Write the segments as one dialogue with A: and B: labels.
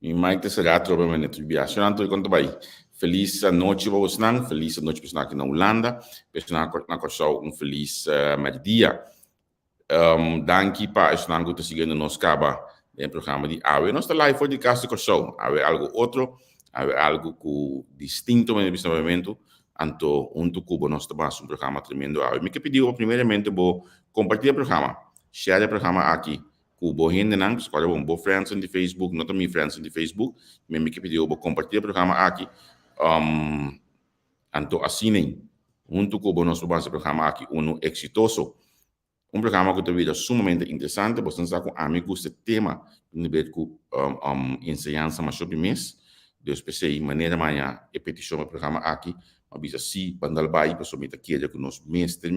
A: Mi Mike será provavelmente viajando e conta vai. Feliz noite para vocês, feliz noite para aqui na Holanda, para na Corsau feliz dia. Danke para estar que seguindo nos caba no programa de AWE. Nós está live for de caso de Corsau. AWE algo outro, AWE algo que distinto no este momento. Anto cubo nós estamos programa tremendo AWE. Me que pediu primeiramente vou compartilhar o programa, share o programa aqui. Kubo hindi nang escola bom friends on the Facebook, not me friends on the Facebook, me que pediu vou compartilhar o programa aqui. Anto assinem junto com o nosso programa aqui exitoso. Programa que tem sumamente interessante, você sabe com amigos de tema, nível com ensinança mais sobre mês, Deus pensei maneira manhã e petição do programa aqui, mas bisa si bandal bai para somente aqui que nós mestre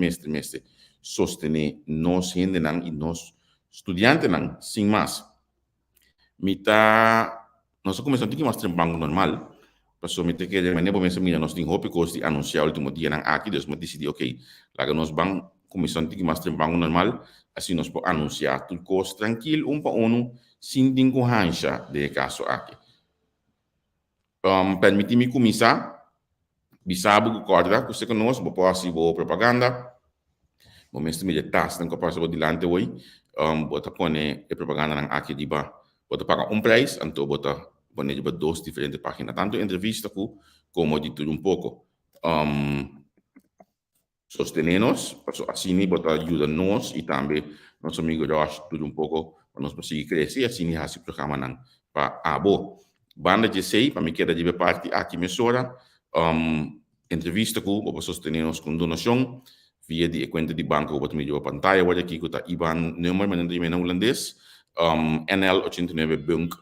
A: sostener nós gente nang e nós estudiante nang sem mais. Mita nós começamos a ter um banco normal, para somente que de maneira começa a nós temos hope de anunciar o último dia nang aqui, Deus me decidi ok, lá nós banco começando a ter um banco normal, assim nós podemos anunciar tudo coisa tranquilo, para um, sem concorrência de caso aqui. Permite-me começar, bisabo que corda, que você conosco, vou fazer boa propaganda, vou mostrar de task, não capaz de dilante hoje, vou pôr a propaganda aqui de ba, vou pagar preço, então vou pôr de duas diferentes páginas, tanto entrevista como de tudo pouco. Sostenernos, assim bota ajuda nós e também nosso amigo Josh tudo pouco para nós conseguir crescer assim esse programa não para abo banda de sei para me queda de parte aqui mesora entrevista com vou sostenernos com donação via de conta de banco vou me jogar pantalla olha aqui com IBAN número mas não é holandês NL 89 Bunk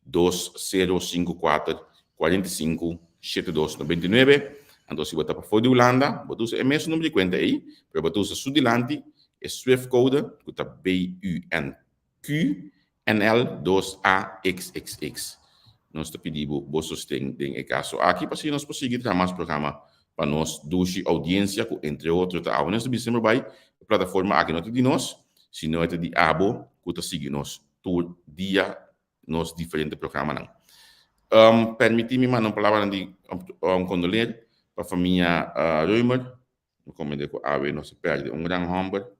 A: 2054 45 7299. Então, se você está fora de Holanda, você usa o mesmo número de conta aí, para você usar Sudilante, é Swift Code, que está BUNQ-NL2AXXX. Nós te pedimos o sustento em caso aqui, para que nós possamos seguir mais programa para nós, duas audiência, entre outros, tá? Nós estamos vai a plataforma aqui não de nós, se não é de abo, que está seguindo nós todo dia nos diferentes programas. Permite-me mandar uma palavra de condolência para a família Reumer, como eu digo, a não se perde grande humor,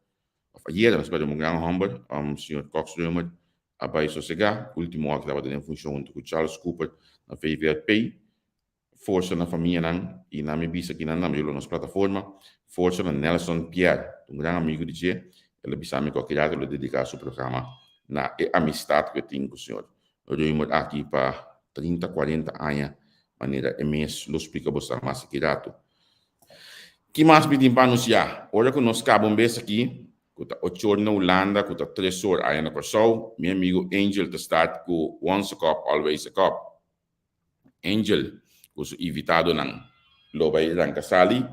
A: ayer não se perde grande humor, o senhor Cox Reumer, a país sossegar, o último ano que estava em função junto com Charles Cooper, na FVP, força na família não, e na minha bisa aqui na nossa plataforma, força na Nelson Pierre, grande amigo de Tchê, ele bisa me qualquer ele dedicar seu programa na amistade que eu tenho com o senhor Reumer aqui para 30, 40 anos, maneira MS lo explica você mais direto. Que mais pedimos para anunciar? Olha que nós acabamos de ver aqui, que está 8 horas na Holanda, que está 3 horas aí na Corsau. Meu amigo Angel está com Once a Cup, Always a Cup. Angel, que é invitado na Loba e Rancasali.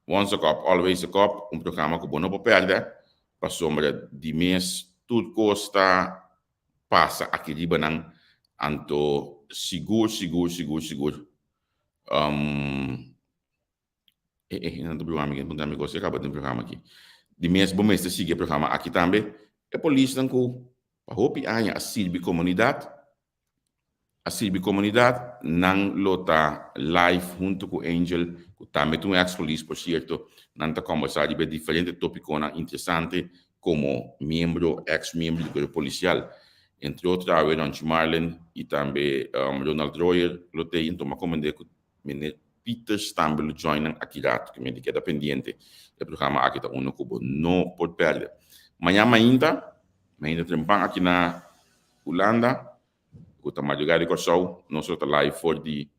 A: Once a Cup, Always a Cup, programa que você não pode perder. Para sombra de mês, tudo custa passa aqui de Banang. Anto seguro. Não estou amigo, você acaba de programa aqui. De mês, bom mês, seguir o programa aqui também. A polícia não com a roupa a Silbi comunidade. A Silbi comunidade não lota live junto com Angel, que também tem um ex-polícia, por certo, não está conversando de diferentes tópicos interessantes, como membro, ex-membro do grupo policial. Entre outros, a Ronald Marlin e também Ronald Royer, lotei, então, uma comandante com Peter Stamble joinam aqui dentro, que me queda pendente. O programa aqui está cubo não pode perder. Amanhã ainda trempang aqui na Holanda, o tamanho de Corsau, nós estamos live for de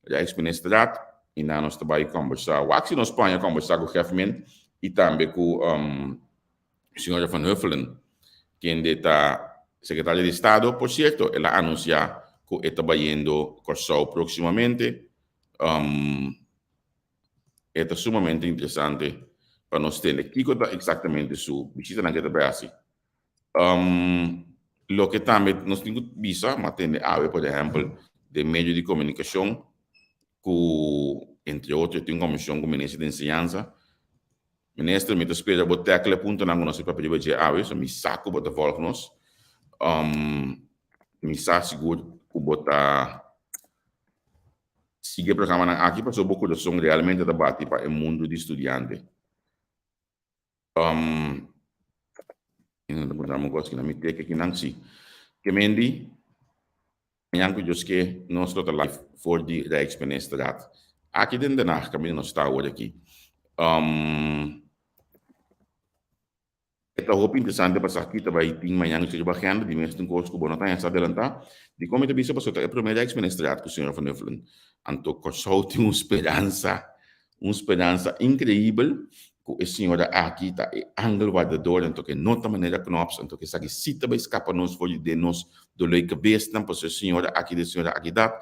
A: ex-ministrat, e nós estamos conversar, o aqui na Espanha conversar com o Hefman, e também com o senhor Van Huffelen, que está secretario de Estado, por cierto, él anuncia que está yendo Corsau próximamente. Está sumamente interesante para nós tener. ¿Qué es exactamente su visita en este Brasil? Lo que también nos tenemos visa, mantener por ejemplo, de medios de comunicación, que entre otros tiene una comisión con ministro de enseñanza. Ministro, me espera, vou tecla punto na nossa papel de AWE, so me saco, vou voltar nos. me está seguro que botar sigue o programa aqui para o pouco de som realmente debate para o mundo de estudante. Não podemos gostar que não me teke que não se que mendi yang ko just que nós tot life voor die Rijksministerraad. Aqui dentro da nacht kami nós está hoje aqui. Ito hope interessante para sa kita ba iting mayang sa bagyan di mes ng course ko bono tayo sa adelanta di komite bisa pa sa tayo primeira Rijksministerraad ko Sr. Van Huffelen anto consulti un speranza incredibile que a senhora aqui está anglo guardador, então que nota maneira knops, então que sabe se também escapa nos foi de nós do lei cabeça, não para a senhora aqui dá,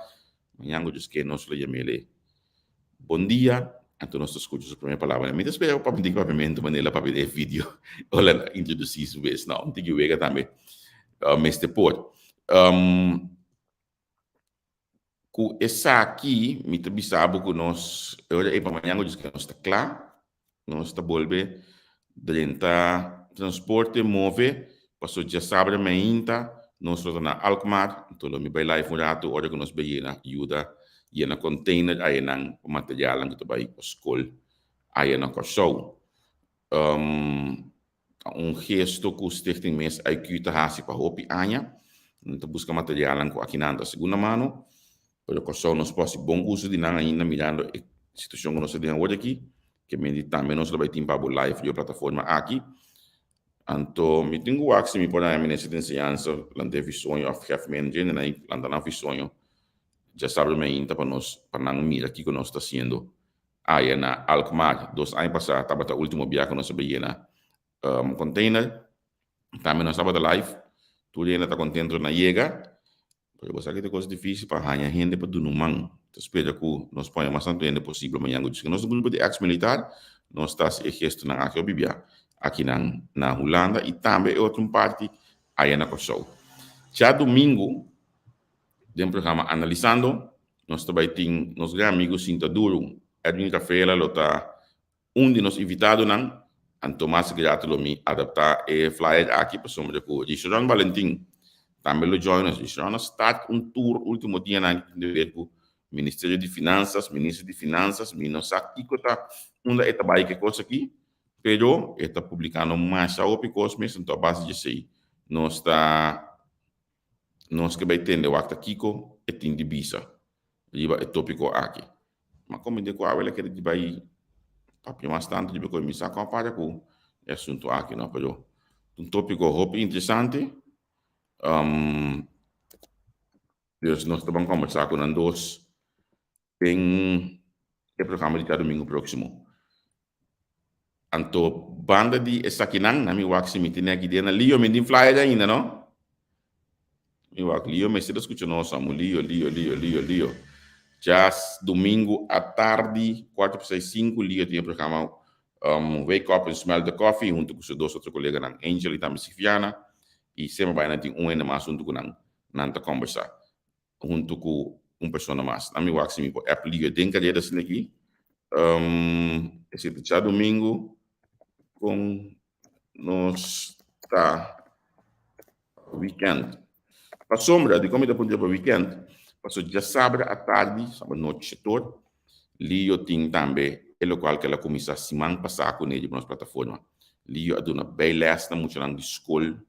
A: manhã diz que nós lhe chamele. Bom dia, então nós escutamos a primeira palavra. Me espero para pedir papiamento maneira para ver vídeo, olha introduzir isso vez, não, tem que ver também, este por. Com essa aqui, me também sabe que nós, olha aí para manhã diz que nós está claro. Nós está volve dentro transporte move passou já sabe ainda nós estamos na Alkmaar então me vai lá e um rato hora que nós vai na ajuda e na container aí na material que vai para escola aí na Kosovo gesto que o stichting mes IQ tá hasi para hopi anya então busca material aqui na segunda mano para Kosovo nós pode bom uso de nada ainda mirando a situação que nós temos hoje aqui que me também nós vai ter para live de plataforma aqui. Então, me tenho que me pôr na minha ensinança, lá teve sonho, a chef manager, né, lá não fiz sonho. Já sabe me ainda para nós, para não mirar aqui que nós está sendo. Aí na Alkmaar, 2 anos passados, estava o último dia que nós subimos na container. Também nós estava da live, tudo ainda está contente na chega. Porque você que tem coisa difícil para ganhar gente para do numang. Espero que nós ponhamos mais tanto ainda possível amanhã. Nós grupo de ex-militar, nós estamos em gesto na Bíblia, aqui na Holanda e também outra parte aí na Kosovo. Já domingo, tem um programa analisando, nós também temos nossos grandes amigos Sinta Duro, Edwin Rafaela, de nossos invitados, and Tomás Grato, me adaptar e flyer aqui para sombra de cor. Richard Valentim, também lo join us. Richard start tour último dia na Ministério de Finanças, Ministro de Finanças, Minas aqui que está trabalho que coisa aqui, pero está publicando mais a opicos mesmo, então a base de sei, nós que vai ter o acta Kiko e tem de visa, riba é tópico aqui, mas como de qual é que ele vai papi mais tanto de como me saca para com é assunto aqui, não, pero tópico hope interessante, Deus nós estamos conversar com dois tem o programa de domingo próximo. Anto banda de Sakinang, na mi wax mi tinha aqui dentro, Lio me din flyer ainda, não? Mi wax Lio, mas se escuta nossa, Lio. Já domingo à tarde, 4:05, Lio tinha o programa Wake Up and Smell the Coffee, junto com os dois outros colegas, Angel e também Sifiana, e sempre vai ter ainda mais junto com nanta conversar, junto com pessoa mais. Na minha wax me por app Lio tem cadeira assim aqui. Esse já domingo com nós tá weekend. Para sombra de como depois do weekend, passou já sábado à tarde, sábado noite setor, Lio tem também é local que ela começa semana passada com ele nas plataforma. Lio a dona belas na muito lang de escola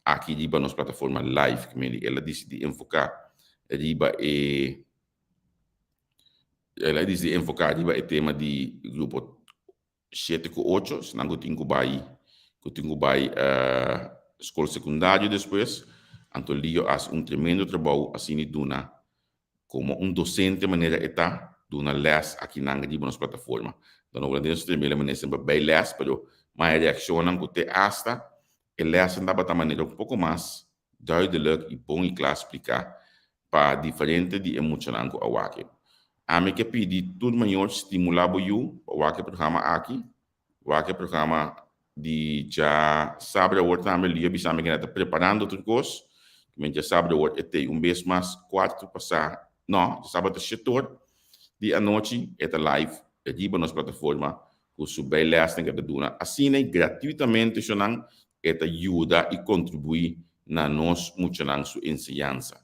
A: aqui de nas plataforma live que ela decide enfocar riba ela diz de enfocar riba o tema de grupo 7 com 8, senão eu tenho que vai escola secundária depois, então Lio faz tremendo trabalho assim duna como docente maneira eta duna les aqui na riba nas plataforma. Então não dentro de maneira maneira sempre bem les, pero mais reacionam que te hasta e les andava da maneira pouco mais duidelijk e bom e claro explicar para diferente de emocional que eu aqui. A mim que pedi tudo maior estimular o programa aqui, o programa de já sabe o outro também Lio bisa me está preparando tudo coisa, que já sabe o outro tem vez mais 4 passar, não, sábado setor de a noite é live, é de nas plataforma, com o bem last que está dando, assim gratuitamente, isso não é ajuda e contribui na nós mucho na sua ensinança.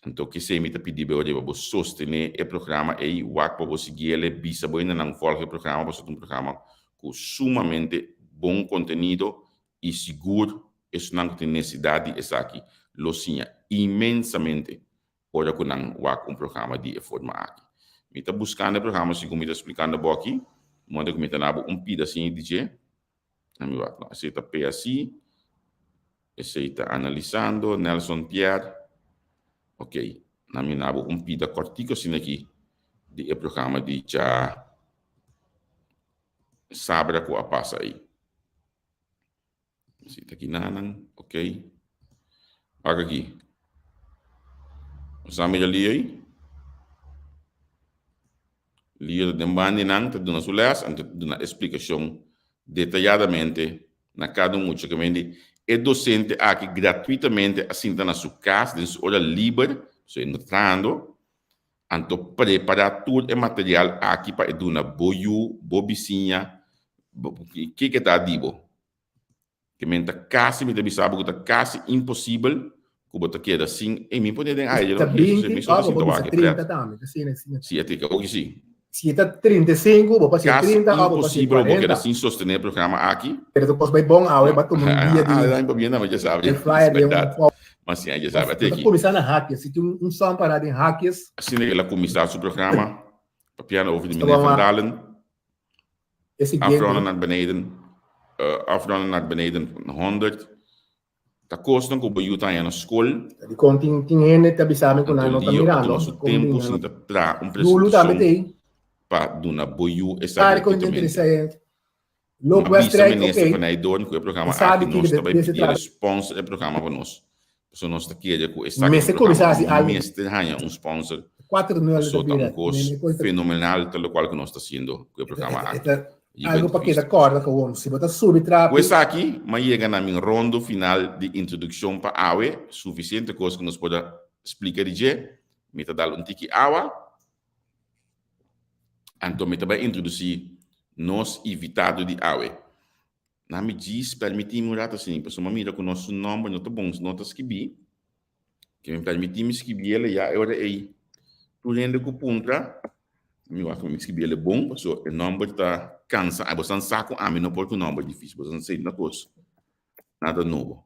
A: Então, que se me te pedir para você sostener o programa e o para você seguir ele, bisa boa não folga o programa, você tem um programa com sumamente bom conteúdo e seguro, isso não tem necessidade essa aqui, lo sinha imensamente para que não o programa de forma aqui. Me está buscando o programa, assim como me está explicando aqui, manda que me está dando pedacinho de je, não me vai, você está assim, você está analisando, Nelson Pierre. Ok, nami nabo pida cortico sin aqui de programa de já sabra ko passa aí. Sita aqui nanang, ok. Paga aqui. Sami ali aí. Lia de bande nang te dona sulas ante dona explicação detalhadamente na cada que vende é docente aqui gratuitamente assim na sua casa, em sua hora livre, so entrando. Anto preparar tudo o material aqui para dar boiu, bobicinha, que está dibo. Que menta quase me deve saber que está quase impossível que você queira assim e me pode dizer ah eu
B: Tá
A: não
B: bem
A: sei
B: que
A: se você
B: você
A: está
B: 30 também, assim,
A: sim até que hoje sim.
B: Se está 35, vou passar
A: Quase
B: 30, vou passar
A: impossível
B: 40.
A: porque assim sostener o programa aqui.
B: Pero depois vai bom, vai tomar dia de.
A: Ah, não bem, mas já sabe.
B: É flyer de
A: mas sim, já sabe até
B: aqui. Começar na hackers, se tem som parado em hackers.
A: Assim que ela começar o programa, o piano over de meneer Van Dalen. Afronen naar beneden, afronen naar beneden 100. Dat kost dan op je aan een school.
B: Die konting tingene tabi sa amin kung ano tamirano.
A: Mas o tempo sim tá para prestação para dona boiu essa
B: activamente.
A: Logo vai strike ok. Para aí doon com o programa aqui nós também pedir sponsor o programa para nós. So nós está querendo com essa programa. Mestre ganha sponsor.
B: 4 milhões
A: de euros. Fenomenal tal qual que nós está sendo com o programa aqui.
B: Algo para que da corda com o se botar subir rápido.
A: Essa aqui, mas chega na minha rondo final de introdução para a AWE, suficiente coisa que nos pode explicar de je, me tá dando tiki awa, então me também introduzir nos invitado de AWE. Na me diz, permitimos rata assim, pessoal, mira com nosso nome, não tá bom, notas que bi, que me permitimos que bi ele já hora aí, tu lendo com punta, me acho que me escrevi ele bom, pessoal, o nome tá cansa, aí você não sabe a mim não pode o nome difícil, você não sei na coisa, nada novo.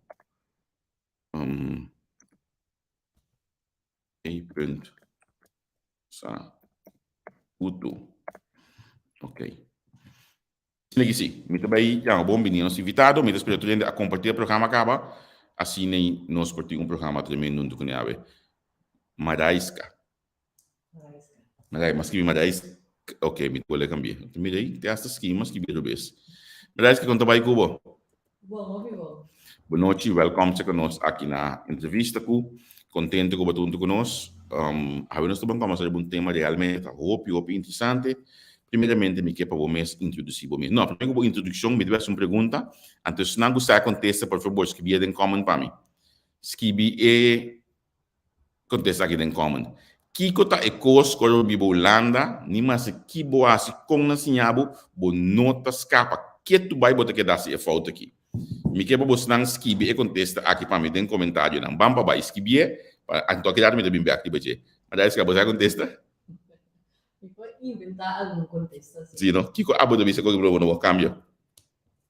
A: Ponto. Sa. Uto. Ok. Sim, muito bem, já bom menino nosso invitado, me espero que a compartilhar o programa acaba, assim nem nós partimos programa tremendo do que ave. Maraisca. Mas que Maraisca. Ok, me vou cambiar. Me dei, tem essas esquemas que viro vez. Maraisca conta vai Cuba.
B: Boa
A: noite, welcome conosco aqui na entrevista com contente com o conosco. Nós estamos conversando um tema realmente hope interessante. Primeiramente, me quer para vocês introduzir vocês. Não, primeiro uma introdução, me deve uma pergunta. Antes, se não gostar acontece, por favor, escreva em comment para mim. Escreva e contesta aqui em comment. Kiko ta ekos koro bibo Holanda, ni mas que boa se com na sinhabo, bo nota escapa. Que tu vai botar que dá se é falta aqui. Me quer para vocês não escreva e contesta aqui para mim em comentário. Não, vamos para escrever. Então, que dá me bem aqui, bache. Mas aí, se você contesta?
B: Inventar algum contexto.
A: Sim, não? Kiko abo de vista com o novo cambio.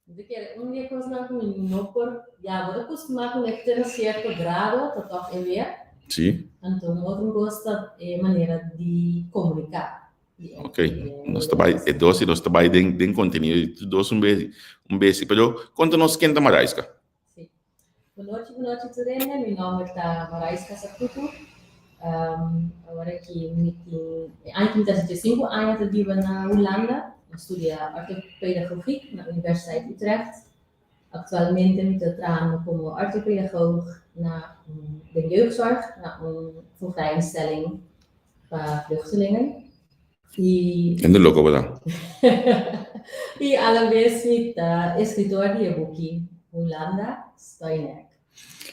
B: De que dia coisa na comigo não por já vou acostumar com ter certo grado, tá top em ver.
A: Sim.
B: Então, outro gosta é maneira de comunicar.
A: Ok. Nós trabalhamos é doce, nós trabalhamos em conteúdo doce um beijo. Pero conta-nos quem tá Maraisca.
B: Sim. Boa noite, Turene. Meu nome é Maraisca Saputo. Agora que me tem 5 anos eu vivo na Holanda, estudo artepedagogie na Universidade de Utrecht. Atualmente me trabalho como artepedagoog na de jeugdzorg, na vrije instelling para vluchtelingen.
A: En de loco, ¿verdad?
B: Y a la vez me escritor de boek Holanda Steinek.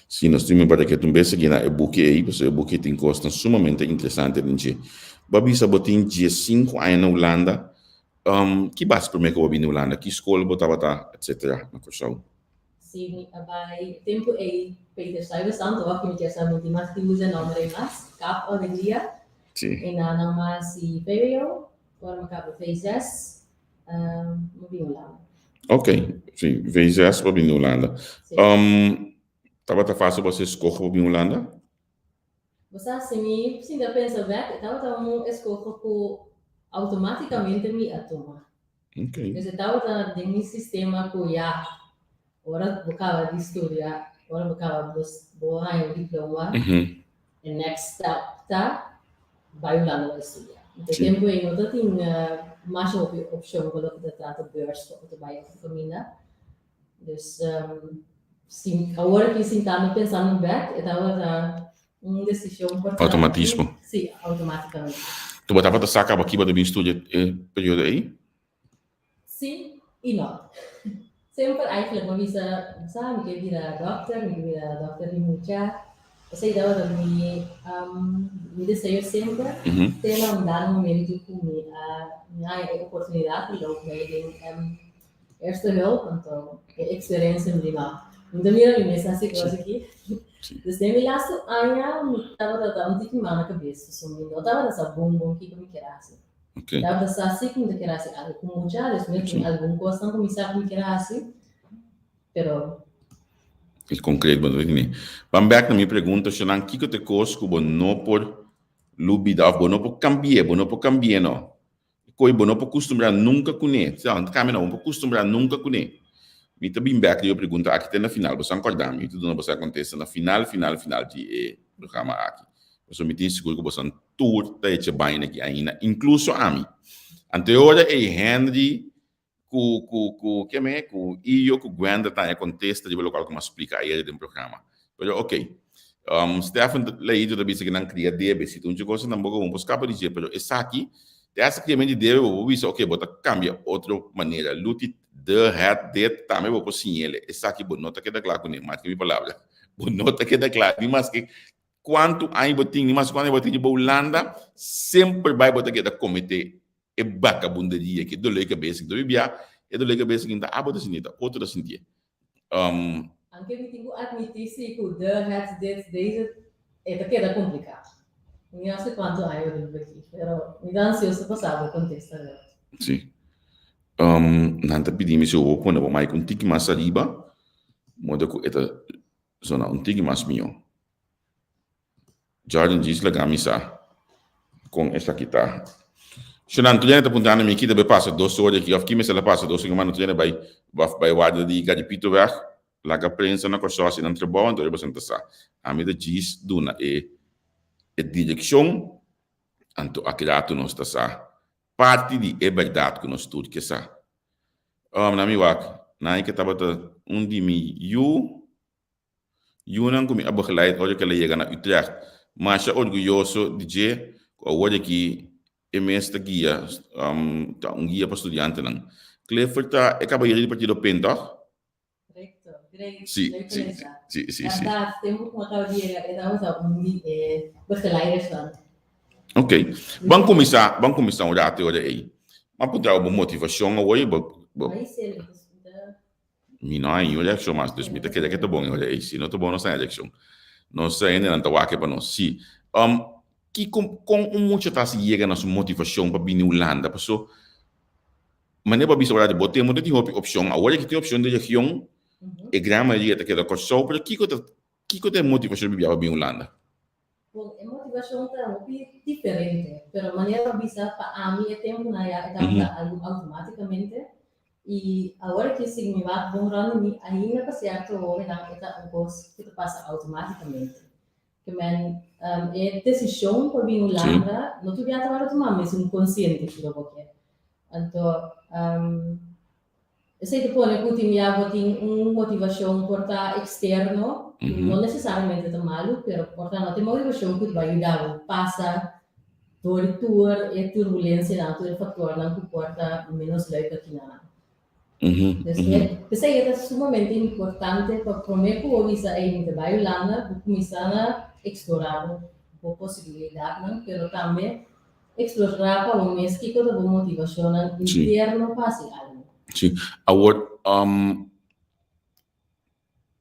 A: Sim, nós temos para que tu veja que na e-book aí, porque o e-book tem costa sumamente interessante, gente. Babi sabotin dia 5 anos na Holanda. Que base primeiro que eu vi na Holanda? Que escola botava tá, etc. na questão.
B: sim, by tempo e Peter saiu santo, que me quer saber de mais que usa nome de mais, cap hoje em dia,
A: Sim.
B: e não mais se veio, agora me cabe fez não vi lá.
A: Ok, sim, vezes para vir na Holanda. Estava fácil você escolher para vir na Holanda?
B: Você se me sinta pensa back, estava um escolho que automaticamente me atoma.
A: Ok.
B: Você estava dentro do sistema que já, agora bocava de estudar, agora bocava do raio diploma, e next step tá, vai lá no estudar. Então,
A: Sim.
B: tempo em outra tinha mais opção quando eu trata beurs para o bairro de família. Dus, sim, agora que sim estava pensando back, eu estava uma decisão importante.
A: Automatismo.
B: Sim, automaticamente.
A: Tu botava a sacar aqui para vir estudar período aí?
B: Sim e não. Sempre eigenlijk maar bisa mi vira dokter di mucha. Saya daw da mi desejo sempre ter um momento com minha oportunidade de logo em eerste hulp, então experiência me dá. Então mira me nessa situação aqui. Desde mi laatste ano, estava da um mana cabeça, so me notava dessa bom que me querasse.
A: Ok.
B: Dava dessa assim que me querasse algo com mucha, desde me algum coisa que me sabe me querasse. Pero
A: Il concreto, mas não. Vamos back na minha pergunta, se não que te cosco, bom não por lubida, bom não por cambiar, não. Coi bom não por costumbrar nunca com ele. Não, caminho não, por costumbrar nunca com ele. Me também back eu pergunta aqui tem na final, você acordar, me tudo não você acontece na final de programa aqui. Você me tem seguro que você tour da esse bem aqui ainda, incluso a mim. Anterior é Henry que me ku io ku Gwenda tá contesta de local como explica aí do programa. Pero ok. Stefan leído da bisa que não cria debe se tu não gosta não bogo buscar para dizer, pero essa aqui essa que me deve o bisa ok, bota cambia outra maneira. Luti de hat de também vou assim ele. Essa aqui bonota que da claro com mais que me palavra. Bonota que da claro, mas que quanto aí botinho, mas quando botinho de Holanda sempre vai botar que da comitê e vagabunderia que do leque basic do bibia e do leque basic ainda abo da sinita outro da sintia
B: anche mi tengo admitirsi que o hat deze é daqui da complicado. Não sei quanto há eu devo aqui, pero me dá ansioso passar o contexto agora.
A: sim nanta pedimi se o quando vou mais um tique mais arriba modo que eta zona um tique mais mio Jordan diz la camisa com esta aqui tá. Se não tu já está apontando me aqui deve passar 2 horas aqui, aqui me se la passa 2 horas mas tu já vai guarda de gadipito weg, la que prensa na costa se não trabalha, então você não está. A mim diz duna e direção, então aqui tu não está. Parte de é verdade que nós tudo que está. Na minha wak, na que estava de mi não comi abogeleid, olha que ela chega na Utrecht, mas é orgulhoso de dizer, olha que é mestre guia, guia para estudante não. Clifford acaba de ir para o Pinto.
B: Correcto, great.
A: Sim.
B: Verdade, temos uma cadeira que estamos a begeleiders dan.
A: Ok. Vamos começar um rato aí. Mas por dar uma motivação hoje,
B: Aí sim,
A: mi não é election, mas dus me que tá bom olha aí, se não tá bom não sai election. Não sei ainda não tá wake para nós. Sim. Que com muito tá se chega na sua motivação para vir na Holanda, pessoal. Mas não é para bisa olhar de bote, mas tem opção. Agora que tem opção de região, é grande maioria tá que da coisa, pero que tem motivação para vir na Holanda?
B: Bom, a motivação está um pouco diferente, pero maneira bisa para mim é tempo na ya, então automaticamente. E agora que se me vai bom rano ainda para certo hora não está um coisa que passa automaticamente. Que men é decisão para vir na Holanda, não tu já estava tomando mesmo consciente que eu vou querer. Então, eu sei que pode que tem uma motivação por estar externo, não necessariamente é malo, mas por estar tem motivação que vai ajudar passa por e turbulência não é fator não que porta menos leve aqui na. Pensei que é sumamente importante para mim que eu visa aí de Holanda, começar a explorar a possibilidade, mas também explorar para o mês que toda a motivação interna passa algo.
A: Sim. Agora,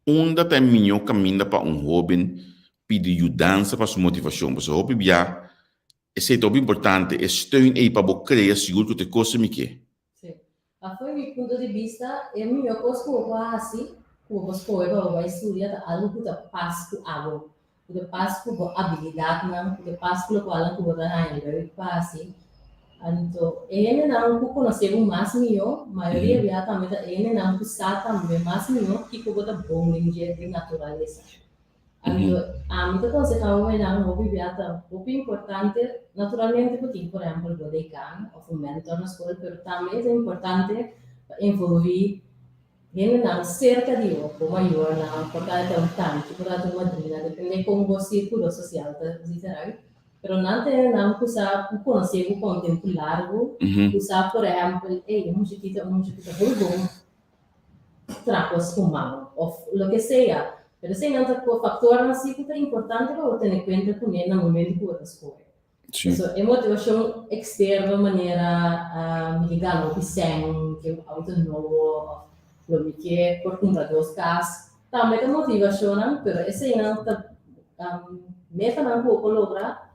A: Onda tem minho caminho para jovem pedir ajuda para sua motivação. Você hobby já é muito importante, é steun aí para você criar seguro que te coisa me que.
B: Sim. Foi meu ponto de vista, é melhor coisa que eu faço, que eu escolho, eu vou estudar algo que eu passo com algo, que eu passo com habilidade, que eu passo com algo que eu tenho, eu faço. Então, ele não conhece o mais melhor, maioria via também ele não sabe também mais melhor que o da bom de natureza. Então, a muita coisa que eu não vou viver o importante, naturalmente, porque por exemplo, o decan ou o mentor na escola, mas também é importante envolver ele não cerca de o como maior não, porque é um tanto, porque é uma madrina, depende como o círculo social está. Pero não kusa conhecer o contempo largo, kusa por exemplo, um chiquito bom, trapos com mão, ou lo que seja. Pero se não tem o fator assim que é importante para ter em conta também no momento que você escolhe. Isso é motivação externa, maneira me ligar no piscina, que é autonomo, lo que por conta dos casos. Também tem motivação, pero esse não está meta não vou colocar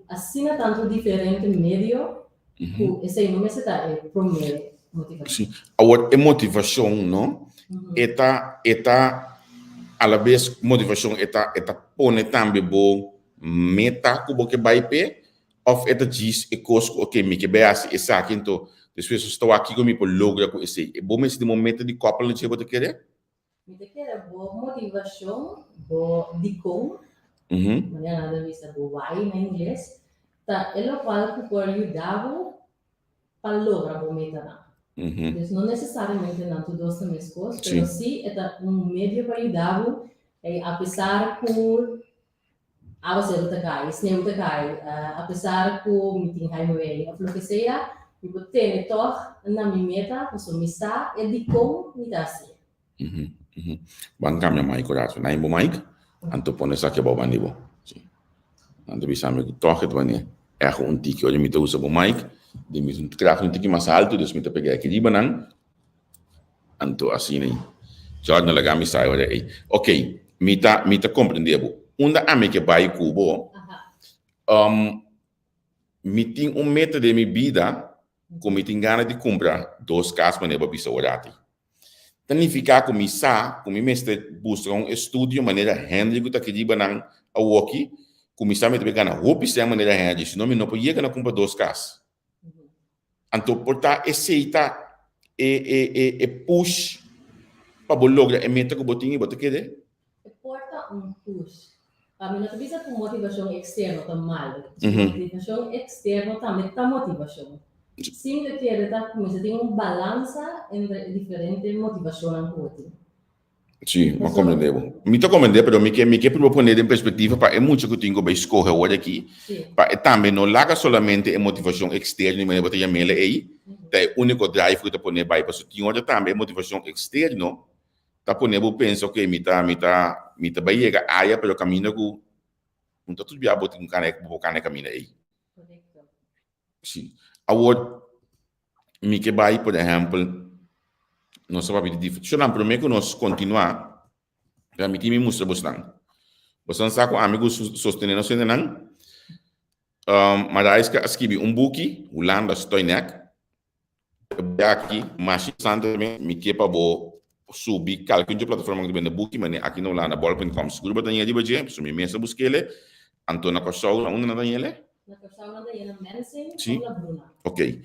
B: assina tanto diferente medio que esse não me está primeiro motivação.
A: Sim. A motivação, não? Eta a la vez motivação eta pone também bo meta que você vai ter ou eta diz e coisa que me que beas essa aqui então depois estou aqui comigo por lograr com esse bom mas de momento de copa não sei você querer
B: me querer boa motivação boa de como maneira nada vista do why em inglês tá ele qual que pode ajudar para lograr o meta não não necessariamente não tudo as mesmas coisas mas sim é meio para ajudar apesar que a você não cai, se não cai, apesar que o meeting vai morrer, ou o que seja, eu tenho toch na minha meta, o seu missa é de como me dá assim.
A: Bangkam yang mai korat, naik bo maik, anto pone sa ke bawa nibo. Anto bisa me toch het wanneer erg een tiki, olha me te usa bo maik, de me te krijgen een tiki mais alto, dus me te pegar aqui libanan, anto assim nem. Jordan na laga me sai olha aí. Ok, me ta compreender bo. Onda ame que vai cubo, me tem meta de minha vida, como me tem ganas de comprar 2 casas para nevar bisa orati. Significa que me sa, como me mestre busca estudo maneira Henry que tá aqui de banang a walkie, como me sa me tem ganas roupa sem maneira Henry, senão me não podia ganhar comprar 2 casas. Então portar aceita e push para lograr a meta que botinho botar querer.
B: Porta push. Kami não bisa com motivação externa também. Motivação externa também tá motivação. Sim, que é tá como se tem balança entre diferentes motivações que outro.
A: Sim, mas compreendeu. Me tô compreendendo, pero me que proponer em perspectiva para é muito que eu tenho para escolher hoje aqui. Para também não larga somente a motivação externa, mas botar a mela aí. É o único drive que eu tô poner para isso. Tinha outra também motivação externa. Tá pondo pensa ok me tá vai chegar aí pelo caminho que não tá tudo bem botar caneca caminho aí sim agora me que vai por exemplo nós vamos pedir diferente não primeiro que nós continuar para me time mostra você sabe com amigos sostener nós ainda não mas que escrevi book Holanda Stoinek aqui mas me que para subir calcul de plataforma que vende book mas aqui não lá na bol.com seguro para ter de budget so me mesa busquele Antona Corsol onde na Daniele
B: na Corsol na Daniele Mensen ou na Bruna
A: ok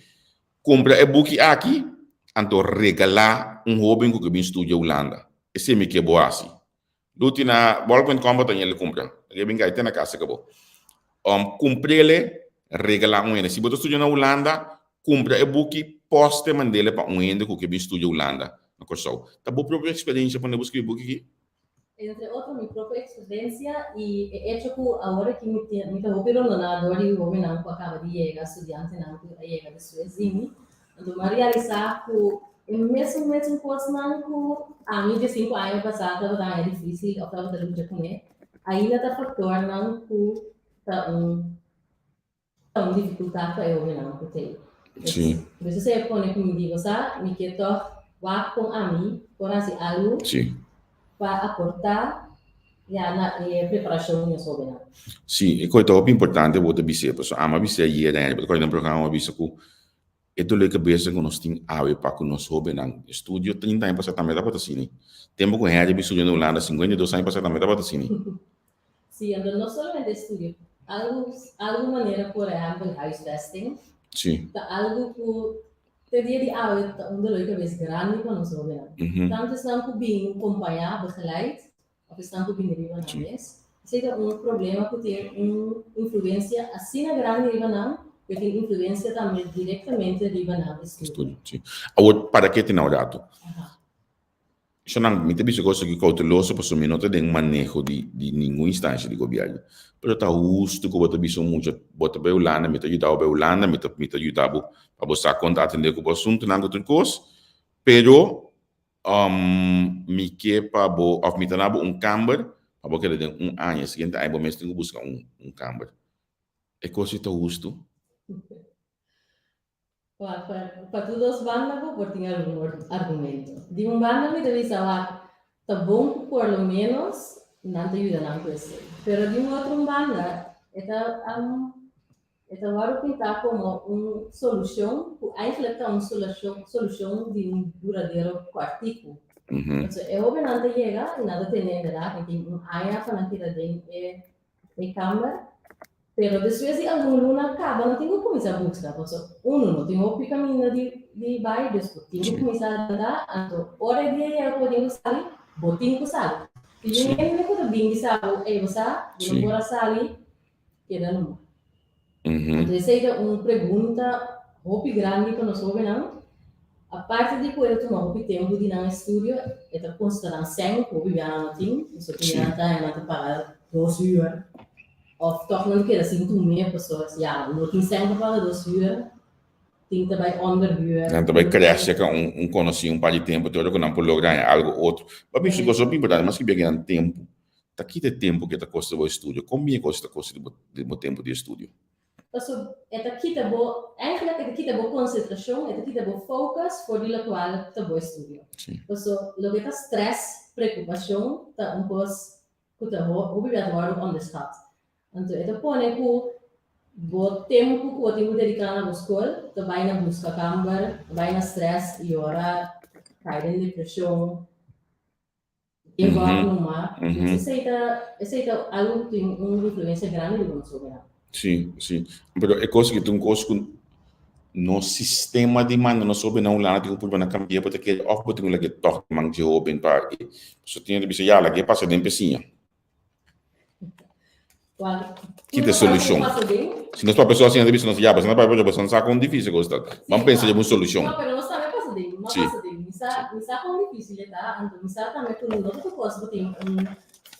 A: compra e book aqui anto regalar hobby que eu estudo Holanda esse me que boa assim luti na bol.com para Daniele compra que bem gaita na casa acabou comprele regalar se você estuda na Holanda compra e book poste mandele para ende que eu estudo Holanda na Corsol. Tá boa própria experiência para buscar book aqui?
B: Entre outras, minha própria experiência e é que agora que me tenho pero na agora eu vou não acaba de chegar estudante não chega de Suécia, então me realizar que mesmo coisa não que a mim de 5 anos passado estava difícil, eu estava de luta com ele, ainda tá fator não que tá dificuldade para eu não que tem.
A: Sim.
B: Mas você pode comigo, sabe? Me que tô com a mim, por assim algo.
A: Sim.
B: para aportar na preparação de soberana.
A: Sì, e questo è importante, vuoi bisogna, perché ama bisogna ieri, perché questo è un programma bisogna che tu le cabeça que nós temos ave para que nós soube nang estúdio 30 anos passado também da patrocínio. Tempo com a bisogna na Holanda 52 anos passado também da patrocínio.
B: Sim, então não somente estudo, alguma maneira, por exemplo, huisvesting,
A: Sì.
B: algo que te dia de ave onde leuke cabeça grande para nós soube nang. Tanto estão com bem acompanhar, begeleid, of estão com bem riba na vez. Isso é um problema que tem uma influência assim grande riba nang, que tem influência também diretamente riba nang estúdio.
A: Sì. Agora, para que tem dato? Isso não me tem coisa que cauteloso para assumir não tem manejo de nenhuma instância de governo. Pero tá justo que bota bicho muito, bota para Holanda, me tá ajudando para Holanda, me tá ajudando para você contar atender com o assunto não outras coisas. Pero me que para bo, of me tá na camber, para bo que ele tem ano seguinte aí bo mesmo tem que buscar camber. É coisa tá justo.
B: Para todas as bandas, vou ter algum argumento. De uma banda, me deve falar, tá bom, por lo menos, não te ajuda a conhecer. Mas de uma outra banda, é agora pintar como uma solução, a infletar uma solução de um duradouro quartico. Então, é óbvio que não chega, e nada tem nada, que tem área para não tirar de câmera. Pero depois de algum luna acaba, não tenho que começar a buscar, porque não tenho o caminho de bairro, depois tenho que começar a andar, então, hora de dia eu tenho que sair, botinho que sair. E ninguém me conta bem que sabe, você, não pode sair, queda não. Então, essa é uma pergunta muito grande para nós não. A parte de coisa tomar muito tempo de não estúdio, é a constatar sem, como já não tem, isso que já está para 2 horas. Of toch nog een keer, dat zie je toen meer pessoas, ja, não tem sempre para 2 uur, tem também onderuur.
A: En também cresce que conheci par de tempo, todo que não pode lograr algo outro. Mas bem, chegou só bem importante, mas que bem tempo. Tá aqui de tempo que tá custa o estúdio. Como é que custa o tempo de estúdio?
B: Also, é aqui tá bom, eigenlijk é aqui tá bom concentração, é aqui tá bom focus, por aquilo qual tá bom estúdio. Also, lo que tá stress, preocupação, tá pouco que tá obrigatório onde está. Então, ito po na po, o tempo que eu tenho dedicado na escola, também na busca camber, também na stress e ora cair em depressão, igual no mar. Isso é algo que tem uma influência grande no nosso vida.
A: Sim, sim. Mas é coisa que tem coisa que no sistema de mano no soube não lá tem um problema na cambiar porque que off botar um lagi toque mang de open para só tinha de bisa lagi passa de pecinha. Que tem solução. Se nós para pessoas assim, deve ser nós já, mas não para pessoas não sabe como difícil gostar. Vamos pensar em uma solução.
B: Não, mas nós também passa de, não passa de. Não sabe como difícil tá, então não sabe também que não tem coisa que tem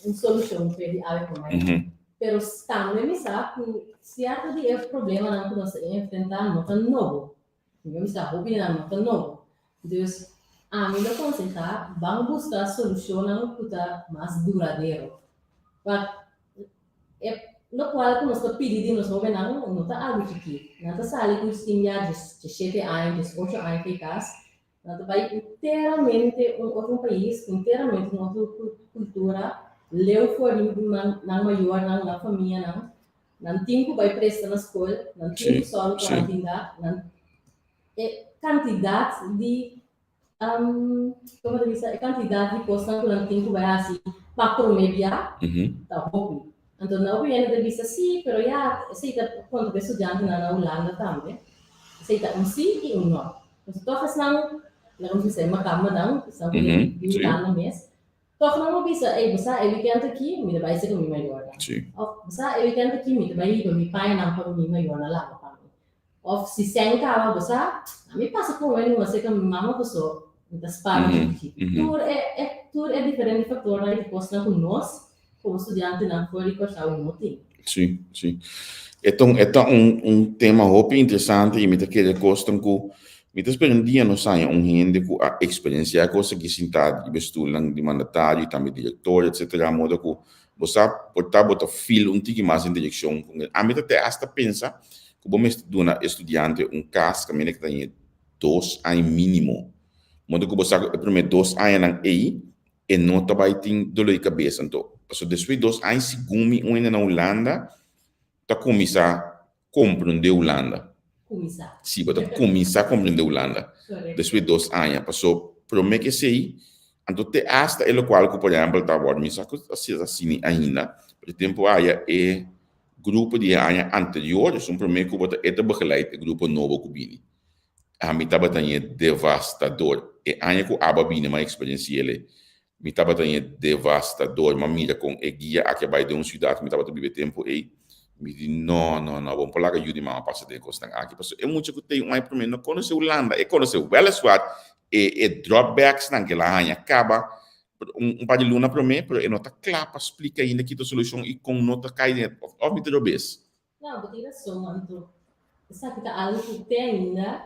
B: uma solução para ele a ver. Mas também me sabe que se há de problema não que nós enfrentar não tão novo. Eu me sabe que não tão novo. Então, a mim não consertar, vamos buscar solução não que tá mais duradouro. No qual nós estamos pedindo nós vamos não está algo aqui não está sali com estimia de 7 anos de 8 anos que cas não está vai inteiramente outro país inteiramente uma outra cultura leu fora na maior na família não tempo vai prestar na escola não tempo só para atender não é quantidade de como diz é quantidade de coisas que não tempo vai assim para promediar tá pouco. Então, não viene de vista sim, mas já aceita quando o estudante na Holanda também. Aceita sim e não. Então, todos não fizer uma cama não, são de Holanda mesmo. Todos não visa, você é weekend aqui, me vai ser o melhor. Você é weekend aqui, me vai ir com pai não para o melhor na lá para mim. Ou se sem carro, você, a mim passa por ele, você que mamãe passou, das partes aqui. Tudo é diferente fator aí depois não com nós. Como estudante não foi passar um motivo.
A: Sim, sim. Então tema muito interessante e me queria gostam que me esperandia não saia gente com a experiência a coisa que sinta de bestulang de mandatário também diretor etc. modo que você pode botar filo tique mais em direção a mim até hasta pensa que bom estudante caso que me tem 2 anos mínimo modo que você primeiro 2 anos aí e não trabalha tem dor de cabeça. Então, depois 2 anos, segundo eu na Holanda, tá começar a compreender a Holanda.
B: Começar.
A: Sim, tá começar a compreender a Holanda. Depois 2 anos, passou, para mim que sei, então te hasta ele qual que por exemplo tá agora, me saco assim ainda, por exemplo, aí é grupo de anos anteriores, para mim que eu botar é begeleid, o grupo novo que vini. A mim tava tão devastador. E aí que aba bine uma experiência ele. Me tava tão devastador, mas mira com e guia a que vai de cidade, me tava tão viver tempo e me di não, vamos falar que ajude mais a passar de costa aqui, porque é muito que tem um para mim, não conhece Holanda, e conhece Welleswat e dropbacks naquela aí acaba par de luna para mim, pero não tá claro para explicar ainda que a solução e com nota cai dentro, ou me deu bem.
B: Não, porque era só, mano, sabe que algo que tem ainda,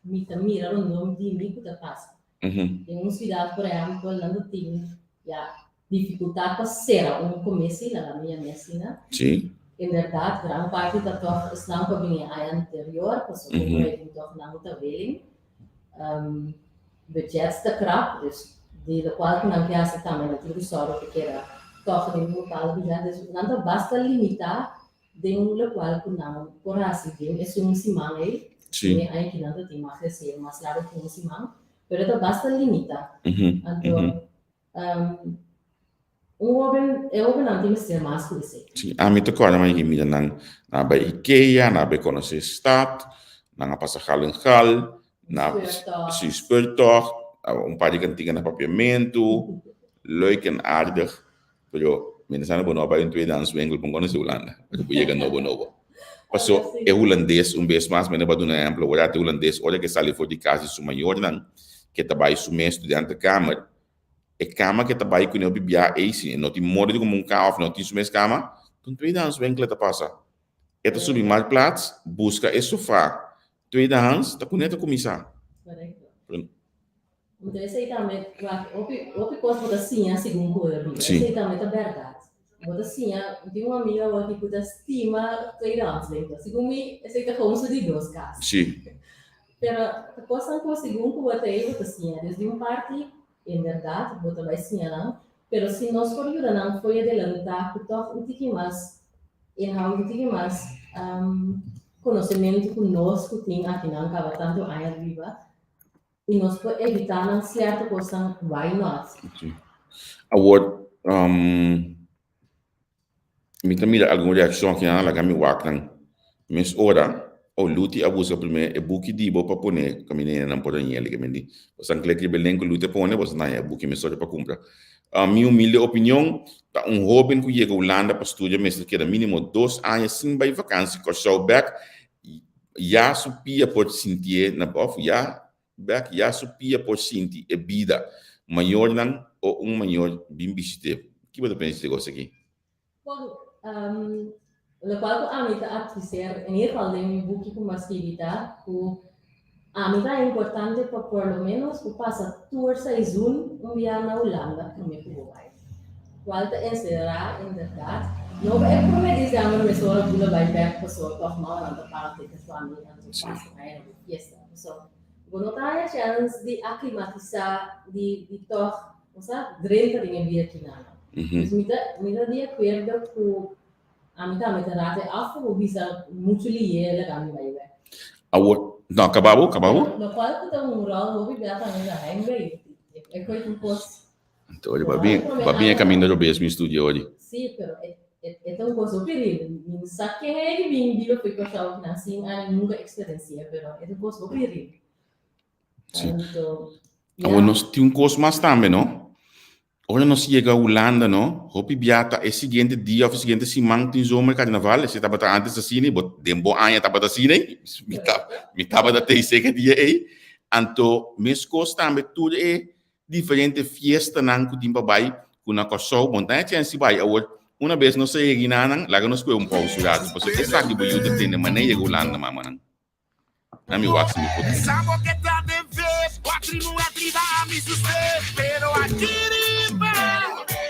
B: me mira o nome de mim que passa. Tem cidade, por exemplo, Holanda tem dificuldade para ser começo na minha medicina.
A: Sim.
B: Em verdade, grande parte da tua estampa vinha aí anterior, passou por aí então na outra vez. Budgets da crap, dus de qual que não quer aceitar também, tudo só porque era toca de um local budget, não basta limitar de um local que não por assim, é um simão aí, aí que não tem mais receio, mas lá tem um simão, pero basta limitar. Então, eu não tenho que ser mais que isso.
A: Sim, a mim toca mas que mira na bei IKEA, na bei conhecer Stad, na passa hal na se spurtog, par de cantiga na papiamento, leuk en aardig, pero minsan na bono ba yung 2 anos winkel pong conhecer Holanda, porque chega novo. Passou é holandês vez mais, mas não vai dar um exemplo, agora é holandês, olha que sale for de casa su maior não, que trabalha su mês estudante câmara. E cama que trabalha com o bibia é assim, não tem modo como carro, não tem su mês cama, então 2 anos winkel tá passa. Eta subir mais plaats, busca esse sofá. 2 anos, tá com neta começar.
B: Correto. Então, esse aí também, outra coisa que assim, segundo o Esse aí também é verdade. Bota assim, tem uma amiga que estima 2 anos, então, segundo mim, esse aí tá como se de 2 casos.
A: Sim.
B: Pero, a coisa que segundo o aí, bota assim, desde uma parte, em verdade, bota vai assim, não, pero se nós for não foi adelantar, que toca um pouquinho mais, conhecimento conosco tem aqui não acaba tanto aí viva e nós podemos evitar uma certa coisa why not
A: Agora me também alguma reação aqui na laga me waknan mas ora o luti abuso primeiro é buki di bo para poner caminhar não pode nem ali que me di os angleses que belém que luta pone você não é buki me só para comprar a minha humilde opinião tá jovem que chega a Holanda para estudar mas que era mínimo 2 anos sem vai vacância com seu back já supia por sentir na bof já supia por sentir a vida maior não ou maior bem visite que você pensa desse negócio aqui
B: bom o qual a mim tá a ser em geral de um book com mais atividade a mim é importante para por lo menos o passa 2 seizoen dia na Holanda no meu país qual te encerrar em verdade não é como dizer a minha pessoa que vai back pessoa que mal na parte que sua amiga não passa aí na fiesta so quando tá a chance de aclimatizar de toch usa drenta de minha aqui na me dá de acordo com a mim também tá até o visa muito lié lá na minha
A: não acabou
B: no qual que tá rol vou viver também na hangway é coisa um pouco
A: então vai bem caminho do mesmo estúdio hoje
B: sim pero então coisa perigo não sabe que é que vim vivo foi com a assim nunca experiência pero é coisa perigo então
A: nós temos coisa mais também não Ora nós chega a Holanda, não? Hopi biata é seguinte dia ou seguinte semana tem zomer carnaval, se tava antes assim, bot dembo anya tava assim, me tava da terceira que dia aí. Anto mes costa também tudo é diferente fiesta nang que timba bai, kuna kosou, montanha tinha se bai, uma vez nós saímos nang, lá nós foi pausa lá, porque é sabe que eu tenho de maneira Holanda mama nang. Na mi wax mi puto.
C: Sabo que tá de vez, me sucede, pero aquí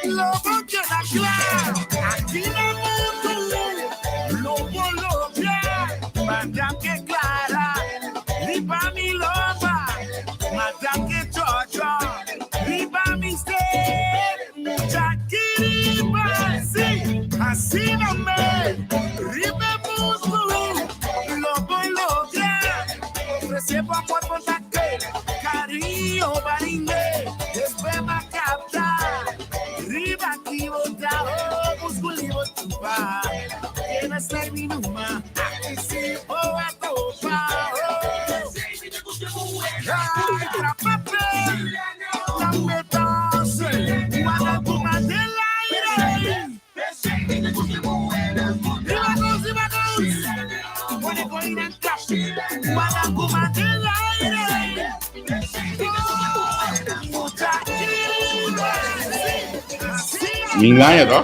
C: lobo queda claro, aquí no mundo, lobo madame que clara, riba mi loba, madame que chocho, riba mi stay. mío baile, después macabra, riba aquí botado, musculi botupa, tienes la minuma, aquí sí o a topa. Ay, trapape, la metase, guarda tu mandela aire. Riba goes, pone coina en cash, guarda tu mandela aire.
A: Mingaya to.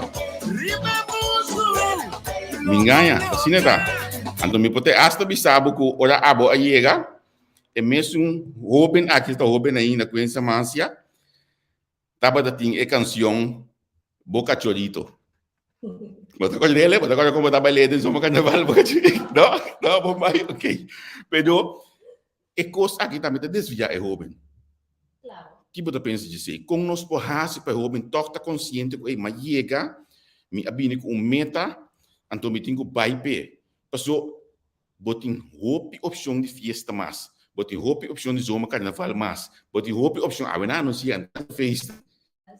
A: Mingaya, assim tá. Então me pode hasta bisabo que ora abo a chega. E mesmo Robin aqui está Robin ainda com essa mansia. Tava da ting e canção Boca Chorito. Bota com ele, bota com como tava lendo sobre carnaval Boca Chorito. Não, bom mai, ok. Pero e coisa aqui também te desvia é Robin.
B: Claro.
A: Que você pensa de si? Com nós por hasi para Robin toca consciente que mas chega me abine com meta, então me tenho bype. Passou botin hope opção de fiesta mais, botin hope opção de zoma carnaval mais, botin hope opção a não anunciar festa,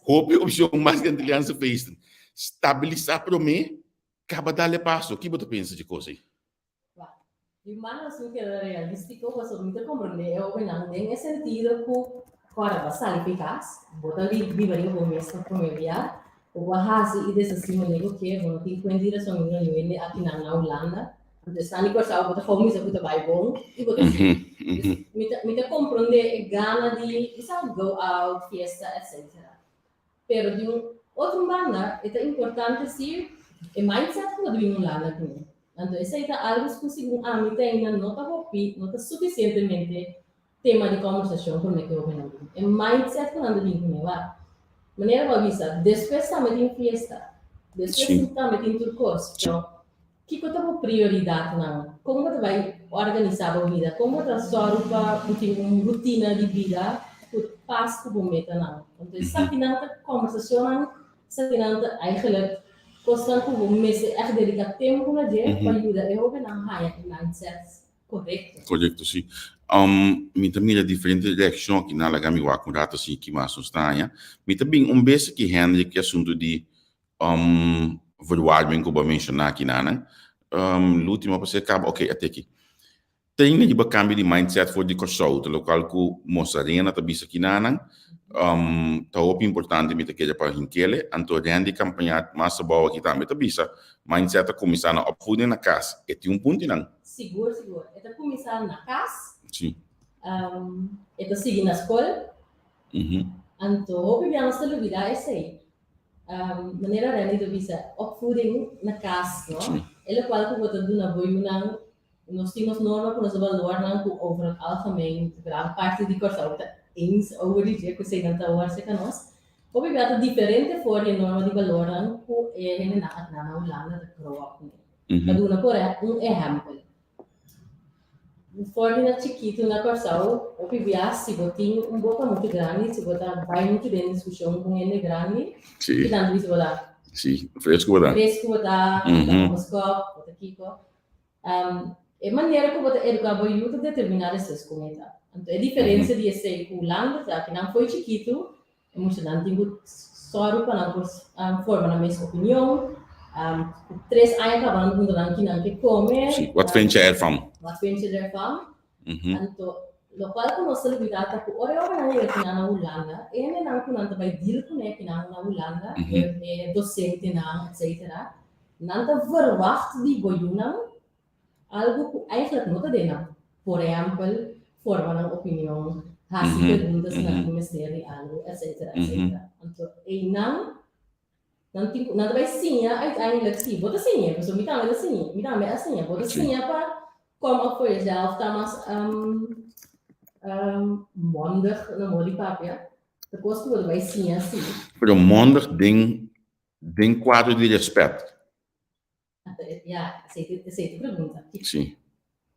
A: hope opção mais que antiliança festa. Estabilizar para mim, acaba dar passo. Que você pensa de coisa?
B: De maneira assim que é realístico, você muito compreender, eu não tem sentido que agora vai eficaz, botar ali viver com essa família, o bahasa e dessa cima nego que não tem que direção nenhuma aqui na Holanda, então está ali por salvo, botar fome, você vai bom e botar me compreender gana de go out, fiesta, etc. Pero de outra banda, é importante sim, é mindset que eu devia Holanda também. Então, essa é algo que consigo me ainda não está suficientemente tema de conversação com o que eu venho. É mindset que não devia comigo. Maneira para vista, depois também tem fiesta, depois também tem turcos. Então, o que é a prioridade não? Como você vai organizar a vida? Como você só para ter uma rotina de vida que passa por meta não? Então, essa conversação, essa eigenlijk constante com mês é dedicar tempo na dia para ajudar eu a higher mindset correto.
A: Correto, sim. Mi também é diferente reação aqui na laga mi wa com rato assim que mais sustanha. Mi também vez que handle que assunto de verwarming que eu mencionar aqui na última você acaba ok até aqui. Tem de cambio de mindset for de corso, o local que mostrarena tá bisa aqui na tá importante me que para hinkele anto rendi campanha massa boa aqui também tá bisa mindset a começar na opvoeding na casa e tem ponto não
B: seguro é começar na casa
A: sim
B: é seguir na escola anto obviamente a vida é sei maneira rendi tá bisa opvoeding na casa no ela qual que você do na boa não nós temos norma que nós valorar não over het algemeen grande parte de corso eens over die dia que você não está a nós. Obviamente, diferente for de norma de valor que é na Holanda de grow up. Cada por exemplo. For de chiquito na corção, obviamente, se você tem boca muito grande, se você vai muito bem em discussão com ele grande, e tanto isso você
A: sim, fresco você
B: moscou, você kiko. É maneira que você educar o youth determinar essas coisas. Então, a diferença de ser Holanda, já que não foi chiquito, emocionante, tem só para não formar a mesma opinião. 3 anos acabando com que não come.
A: Wat vind je ervan?
B: Wat vind je ervan? Então, o qual que nós celebridade que ora não é que na Holanda, ele não que não vai dir com que na Holanda, é docente não, etc. Não tá verwacht die boiuna algo que eigenlijk não tem. Por exemplo, formar uma opinião, fazer perguntas na ministério, algo, etc. Então, e não vai sim, eigenlijk sim, bota sim, pessoal, me dá assim, bota sim para como foi já, tá mais mondig, não mori papia, depois que vai sim assim.
A: Pero mondig tem quadro de respeito.
B: Ja, aceito pergunta.
A: Sim.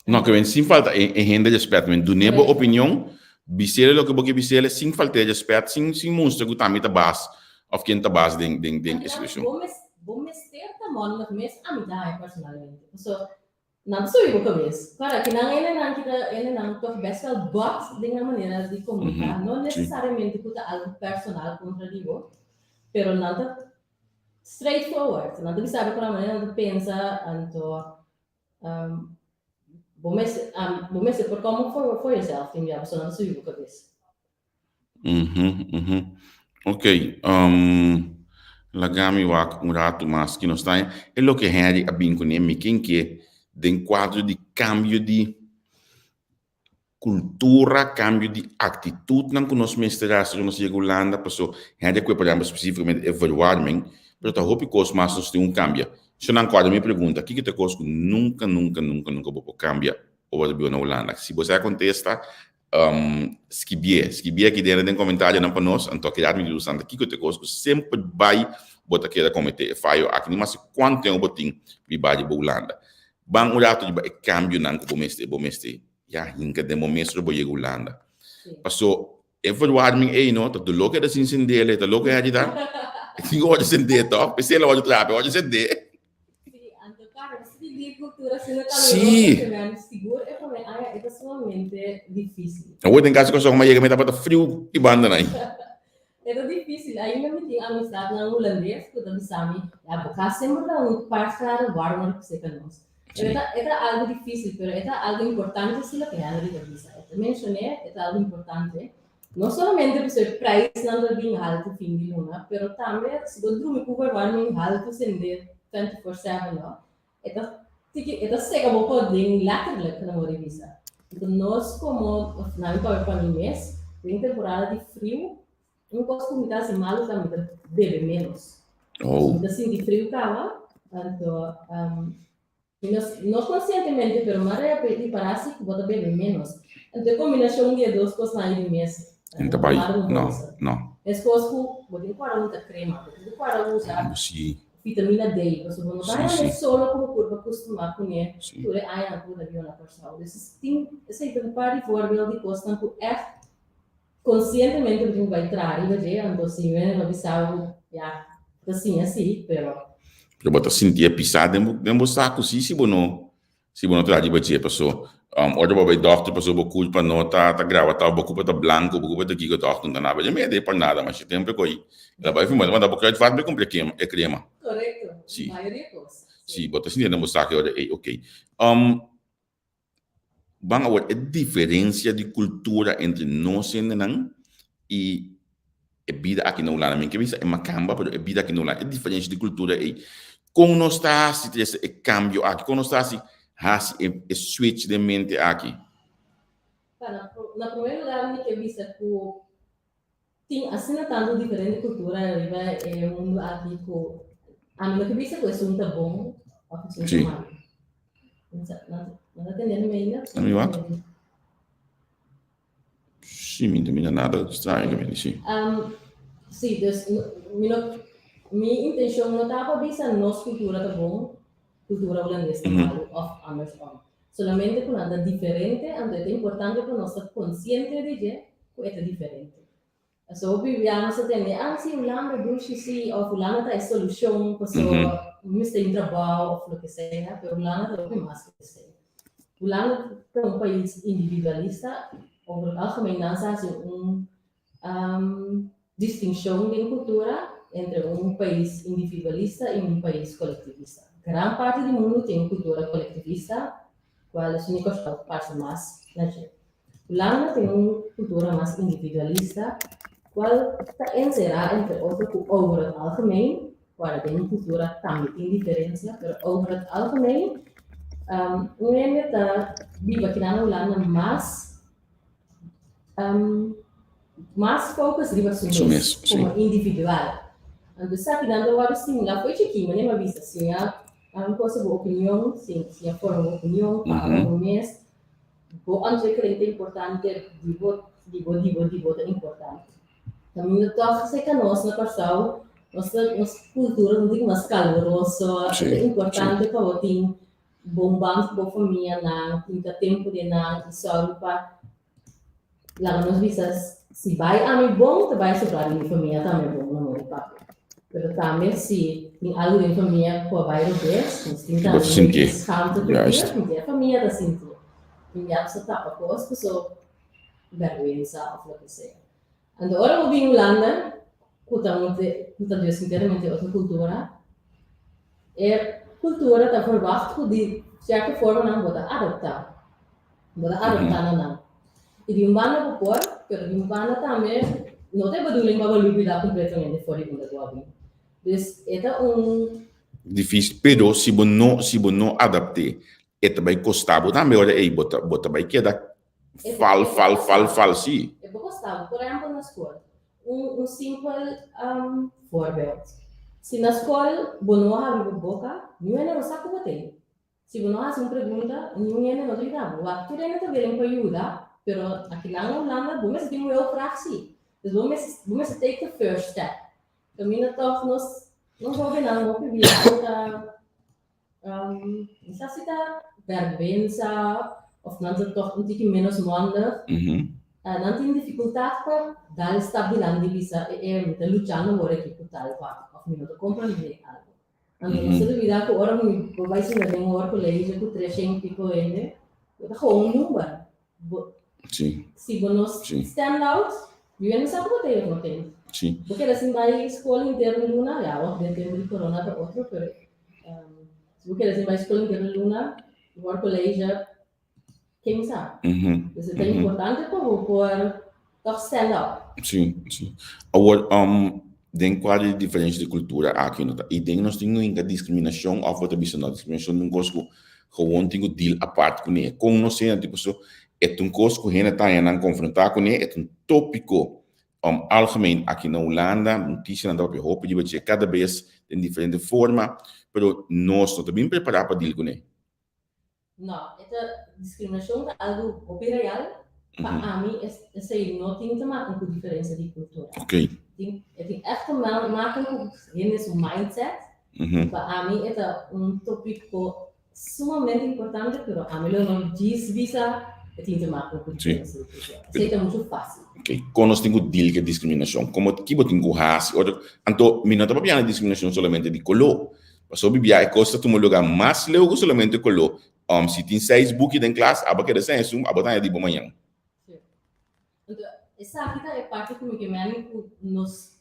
A: Não, que vem sem falta em renda de respeito, mas do nebo opinião, bisele o que você bisele sem falta de respeito, sem mostrar que também tá base, ou quem tá base den instituição.
B: Vou mestre tá mondig, mas a mim dá personalmente. So, não sou eu cabeça. Claro que não ele não toch best wel bot de uma maneira de comunicar, não necessariamente com algo personal contra o pero nada straightforward. Nada que sabe para a maneira de pensa, então vou me por como foi yourself, tem a pessoa não sou eu cabeça.
A: Ok. Lagami wak um rato mais que nós está é lo que Henry a bem com ele que tem quadro de cambio de cultura, cambio de atitude não que nós mestras que nós chegamos Holanda, passou Henry que por exemplo especificamente evaluamento, mas eu hope que os mais nós tem cambio. Se não quadro me pergunta, que te conosco nunca vou cambiar ou vai na Holanda. Se você contesta skibie que dentro tem comentário não para nós, então que me diz anda que te conosco sempre vai botar que cometer falho aqui nem mais quanto tempo botin vi vai de Holanda. Bang o rato de cambio não que bomeste já hinca de momento para ir Holanda. Passou evaluamento aí não, tá do logo da sincindele, tá logo aí da Tinha hoje sente to, pensei lá hoje trabe, hoje sente.
B: Sim. Seguro é também é pessoalmente difícil.
A: Eu tenho caso que só uma chega me dá para frio e banda aí.
B: Era difícil. Ainda me tinha amizade na holandês, que eu também sabe, a boca sempre dá parte guarda que você conhece. Era algo difícil, pero era algo importante se la pena de visa. Mencionei, era algo importante. Não somente por ser preço não bem alto fim de luna, pero também se você dormir com o bem alto sender 24/7 não, é seca um pouco de letterlijk na revista. Então nós como na para mim mês, em temporada de frio, não posso comer assim mal também bebe menos. Então assim de frio cava, então nós conscientemente pero mara de parasi que bota bebe menos. Então combinação de duas coisas na mês.
A: Então vai, não.
B: Es cosco, botin para muita crema, botin para usar vitamina D, você não vai só como por acostumar com ele, tu é aí na tua vida na pessoa. Esse tem para voorbeeld de coisas que é conscientemente que vai entrar e vai então assim, vem no bisau, já, assim, pero
A: bota sentir pisada, demo saco se não traz de bater pessoa. Ora vai doctor passou bocu para nota tá grava tá bocu para branco bocu para aqui que doctor não nada me de para nada mas tem tempo coi ela vai filmar manda bocu de fato bem complicado é crema
B: correto
A: sim
B: maioria coisa
A: sim bota assim não mostrar que ora ok bang a diferença de cultura entre nós e a vida aqui na Holanda men que visa é macamba pero a vida aqui na Holanda é diferença de cultura aí como nós está se esse cambio aqui como nós está se switch de mente aqui.
B: Na primeiro lugar, que vista que tem assim tanto diferente cultura, é mundo aqui que a minha cabeça que é um tá bom, a pessoa mal. Não entendendo ainda?
A: Não me acho. Sim, não me nada estranho que me sim.
B: Sim, então minha intenção não estava vista nossa cultura tá bom. Cultura holandesa of andersom. Solamente com nada diferente, então é importante que nós estamos conscientes de que é diferente. So, vivíamos a ter, se Holanda busca se ou Holanda é solução para o mistério trabalho ou o que seja, mas Holanda é mais que isso. Holanda é país individualista, over het algemeen dan distinção de cultura entre país individualista e país coletivista. Gran parte do mundo tem cultura coletivista, qual é a única parte mais nativa. Holanda tem uma cultura mais individualista, qual está encerrada entre outras over het algemeen, qual tem uma cultura também tem diferença, mas over het algemeen, vive aqui na Holanda mais focus riba sumis como individual. Então, sabe, dando agora sim, lá foi aqui, mas nem vista assim, a coisa boa opinião, sim, se a forma de opinião, para o mês, o anjo que é importante, de voto é importante. Também não toca ser que nós na passada, nossa cultura não tem mais calorosa, é importante para o tem bom banco, boa família, não, tem tempo de não, só para lá nos visas, se vai a mim bom, vai sobrar minha família também bom, não é papo. Pero também se tem algo em família com a bairro desse, tem
A: Você sentir.
B: escalda do
A: Juist.
B: dia, tem a família da sentir. Tem a pessoa tapa com as pessoas vergüenza ou o que seja. Agora eu vim em Holanda, que inteiramente outra cultura, e cultura está verwacht de certa forma não pode adaptar. Pode adaptar não. E de banda por pero de banda também não tem bedoeling para lidar completamente fora de onde eu vim. Dus é
A: Difícil, pero se você não adapte, vai custar, você também olha aí, bota vai quedar fal, sim.
B: É gostava, por exemplo, na escola. Simples voorbeeld. Se na escola você não abre a boca, ninguém não sabe como tem. Se você não faz uma pergunta, ninguém não te dá. O ator ainda está querendo ajudar, pero aqui lá na Holanda, você tem uma praxe. Então, você take the first step. Caminha toch não vou não vou viajar necessita vergüenza of não se toch um pouquinho menos manda não tem dificuldade para dar estabilidade de visa me luchando por aqui por tal of me não compreender algo não se duvida que ora me vai se me vem ora colégio com 300 pico ele eu tá com número
A: sim
B: se você stand out eu não sabe o que eu não tenho.
A: Sim.
B: Porque assim vai escola inteira luna, já, ó, dentro de corona para outro, pero se você assim vai escola inteira luna, o colégio, quem sabe? Isso é importante para você toch stand up.
A: Sim. Agora, tem qual diferença de cultura aqui não tá? E tem nós temos ainda discriminação, ou outra vez não discriminação, não gosto gewoon tenho deal a parte com ele. Como nós sei, tipo so, é um coisa que a gente está confrontar com ele, é um tópico algemeen aqui na Holanda, notícia não dá para roupa, de cada vez em diferente forma, mas nós não estamos bem preparados para deal com ele.
B: Não, essa discriminação é algo real, para mim, essa não tem também uma diferença de cultura.
A: Ok.
B: Tem echt te maken com esse mindset, para mim é tópico sumamente importante, mas a mim não diz visa tem te maken com diferença de cultura. Isso é muito fácil.
A: Ok, quando nós temos deal com discriminação, como que você tem raça, então, não está para discriminação somente de color, mas sobre bia é coisa que um lugar mais leu somente de color. Se tem 6 books em classe, aba que é assim, aba tá de manhã.
B: Então, essa aqui é parte que nos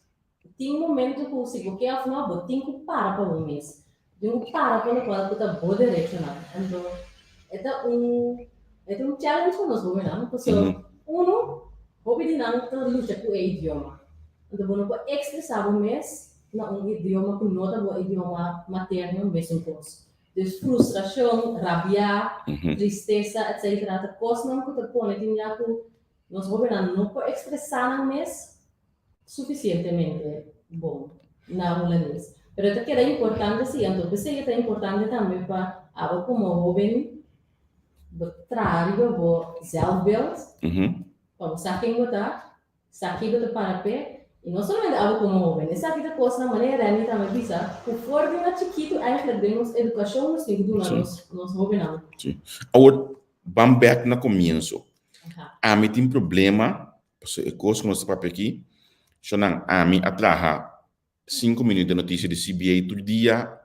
B: tem momento que se você afinal tem que parar para um mês, tem que parar para o qual você boa direção, então é challenge para nós, não, porque hobby de não ter luta com o idioma. Então, você pode expressar o mês na idioma que não é o idioma materno, mesmo coisa. Então, frustração, rabia, tristeza, etc. A coisa não que te põe, tem já que nós hobby não pode expressar no mês suficientemente bom na holandês. Mas é que é importante, sim, então, é importante também para algo como hobby, trabalho, o zelfbeeld, para saquem botar, saquem botar para pé, e não somente algo como jovem, essa vida coisa na maneira de também pensar, o fora de chiquito, eigenlijk temos educação, nós temos que nós jovem não.
A: Sim. Agora, vamos back no começo. A mim tem problema, porque é coisa que nós estamos aqui, só não, a mim atraha 5 minutos de notícia de CBA todo dia,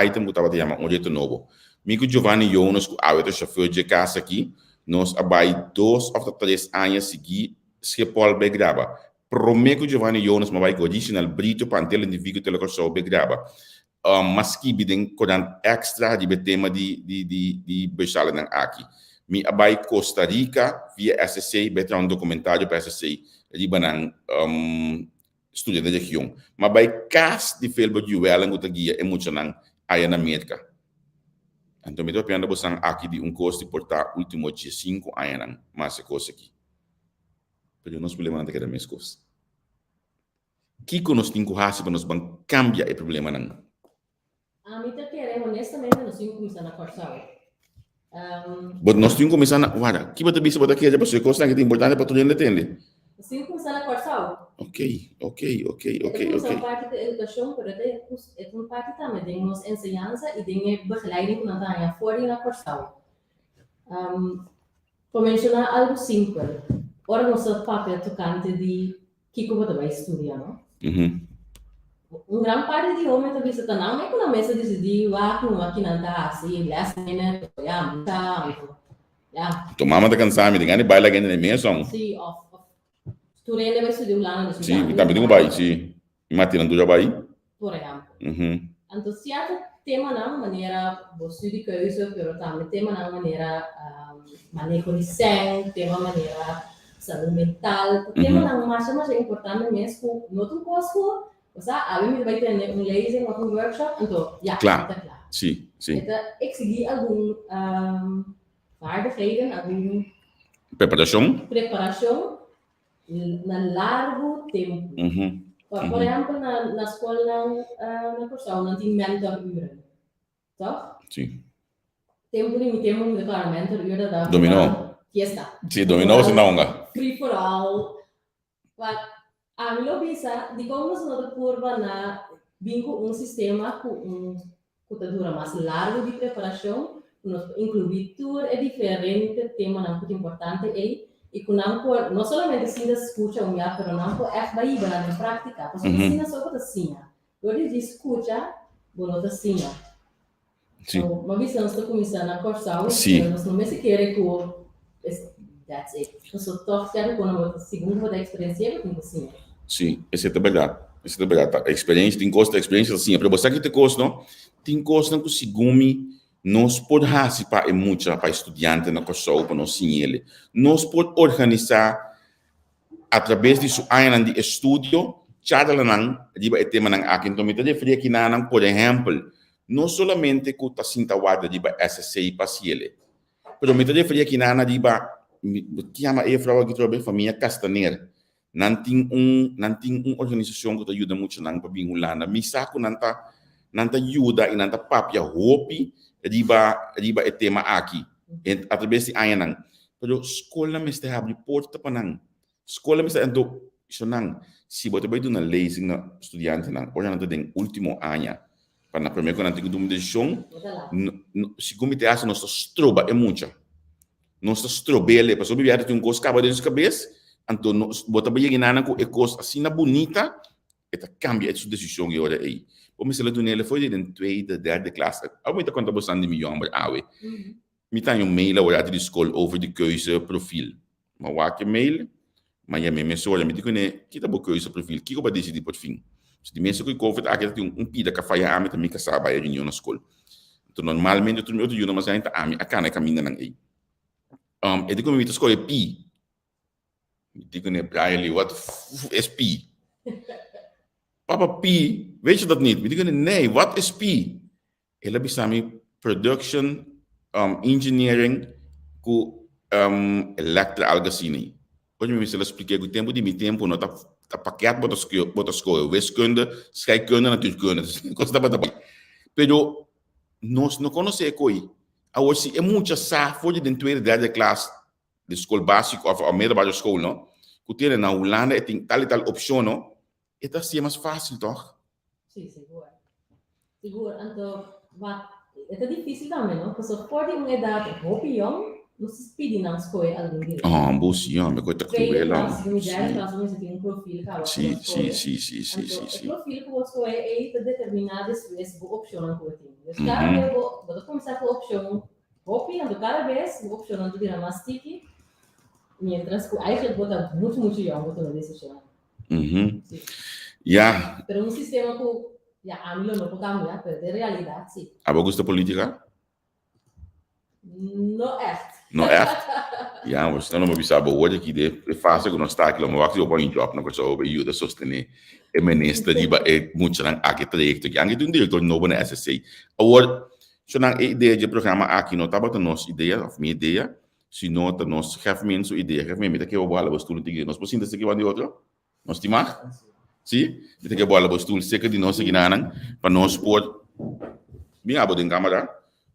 A: item que estava te chamando, jeito novo. Mico Giovanni Jonas, que é o chauffeur de casa aqui, nós abai 2 ou 3 anos seguir se Paul begraba. Prometo Giovanni Jonas ma vai condicional brito pantel indivíduo telecorsou begraba. Mas que bidem coran extra de tema de bestalen aqui. Mi abai Costa Rica via SSC betra documentário para SSC de banan estudo de região. Ma vai cas de felbo de UL nguta guia emocional aí na América. Então, eu estou pensando aqui de custo de portar último dia 5 anos, mas é coisa aqui. Mas nós problema não é mais coisa. Que nós temos que fazer para nós cambiar o problema não?
B: A mim tá querendo, honestamente, nós temos que começar na corção.
A: Mas nós temos que começar na... Olha, que você bisa botar aqui, já passou coisa que é importante para todo mundo entender.
B: Nós temos que começar na corção.
A: Ok.
B: É parte da educação, mas é uma parte também. Tem nos ensinança e tem begeleiding que nós temos fora na corção. Para mencionar algo simples. Ora, nós temos papel tocante de que você vai estudar, não? gran parte di homem também se tá não, mas quando a mesa decidiu, com uma que não tá assim, last minute,
A: Tomama da cansami, dengan ni baila ganyan ni mesmo.
B: Sim, tu rende vai estudar lá no
A: Sim, também tenho bai, sim. Matina do bai.
B: Por exemplo.
A: Mhm.
B: Então, se há tema na maneira, você de keuze, pero também tema na maneira manejo de sangue, tema maneira saúde mental, tema na mais importante mesmo, não tu posso, você a mim vai ter laser, um workshop, então,
A: Claro. Sim, sim.
B: Então, exigir algum vaardigheden, algum
A: preparação
B: na largo tempo. Por exemplo, na escola, na Corsão, não tem mentoruren. Toch?
A: Sim.
B: Tempo limitemos de cara mentoruren da
A: Dominó.
B: Fiesta.
A: Sim, dominó se não nga.
B: Free for all. But a mim lo bisa, di como se nota curva na vinco sistema com dura mais largo de preparação, incluir tudo é diferente, tema não muito importante é e com não somente se escuta mas não por vai na prática, porque ensina só para ensina. Quando diz escuta, não te ensina. Então, uma vez nós começando a cursar, nós não se quer que that's it. Então, toch certo quando a segunda experiência que ensina.
A: Sim, isso é verdade. Isso é verdade. A experiência tem custo, a experiência assim, para você que tem custo, não? Tem custo que segundo nós podemos participar muito para estudante na curso para nós ele. Nós podemos organizar através de sua área de estudo, cada ano, diba é tema ng akin tomita de fria kinanang, por exemplo, não somente que está sinta wada diba SSI para ele, pero mita de fria kinana diba que ama e frau que trabalha família Castaner, não tem organização que ajuda muito nang para bingulana, misako nanta ajuda e nanta papia hopi riba é tema aqui através de ayanang pero escola me está abre porta para nang escola me está ando isso nang se você vai na lei na estudante nang ou não tem último ano para na primeira quando tem uma decisão se como te acha nossa stroba é muita nossa strobele para sobre viajar tem coisa acaba de cabeça então bota bem ginana com é coisa assim na bonita eta cambia essa decisão e ora aí. Como se ela tunele foi de tweede, derde classe. Al moet ik aan de miljoen maar awe. Met aan je mail over de school over de keuzeprofiel. Maar waar je mail, maar je met mensen horen met die kunnen kita bo keuzeprofiel. Kiko ba decidi pot fin. Dus die mensen die COVID eigenlijk pida ka faya met een saba ya junior na school. To normalmente tu meu junior mas ainda ami akana caminha nang ei. E di como met school P. Die kunnen Bradley what is P. Papa P, weet je dat niet? We denken, nee, wat is P? Ela bisami production engineering com elektro-algacine. Hoje me expliquei que o tempo de meu tempo não tá pakket bota escola, wiskunde, scheikunde, natuurkunde. Coisa da bata. Pero nós não conhecemos coi. Agora se é muita sa for de tweede derde classe de school básico of a middelbare school, não? Que tem na Holanda tem tal e tal opção, não? Itu sih mais fácil, toch?
B: Sim, seguro. Seguro. Então, é difícil também, não? Porque se for de uma idade muito young, não se pede na escola algum dia.
A: Sim, mas coisa cruela.
B: Você tem um perfil, cara.
A: Sim.
B: O perfil que você é determinado essa opção que você tem. Então, cada vez você começar com a opção hopi, então cada vez a opção não vira mais sticky, mientras que aí você bota muito young, você não decide.
A: Ja.
B: Pero sistema que a mim não pode cambiar, pero de realidade sim.
A: A você gosta política?
B: Não é.
A: Não é? Ja, você não me sabe hoje que é fácil que nós está aqui, mas eu vou em job, não consigo ajuda a sostener. É ministro de é muito não aqui trajecto, que ainda tem diretor novo na SSC. Agora, se não é ideia de programa aqui, não tá botando nossa ideia, minha ideia, se não tá nós realmente sua ideia, realmente que eu vou lá você não tem nós podemos dizer que vai de outro. Nós temos? Sim? Tem que bola postul seca de nós aqui para nós pôr bem abo de câmera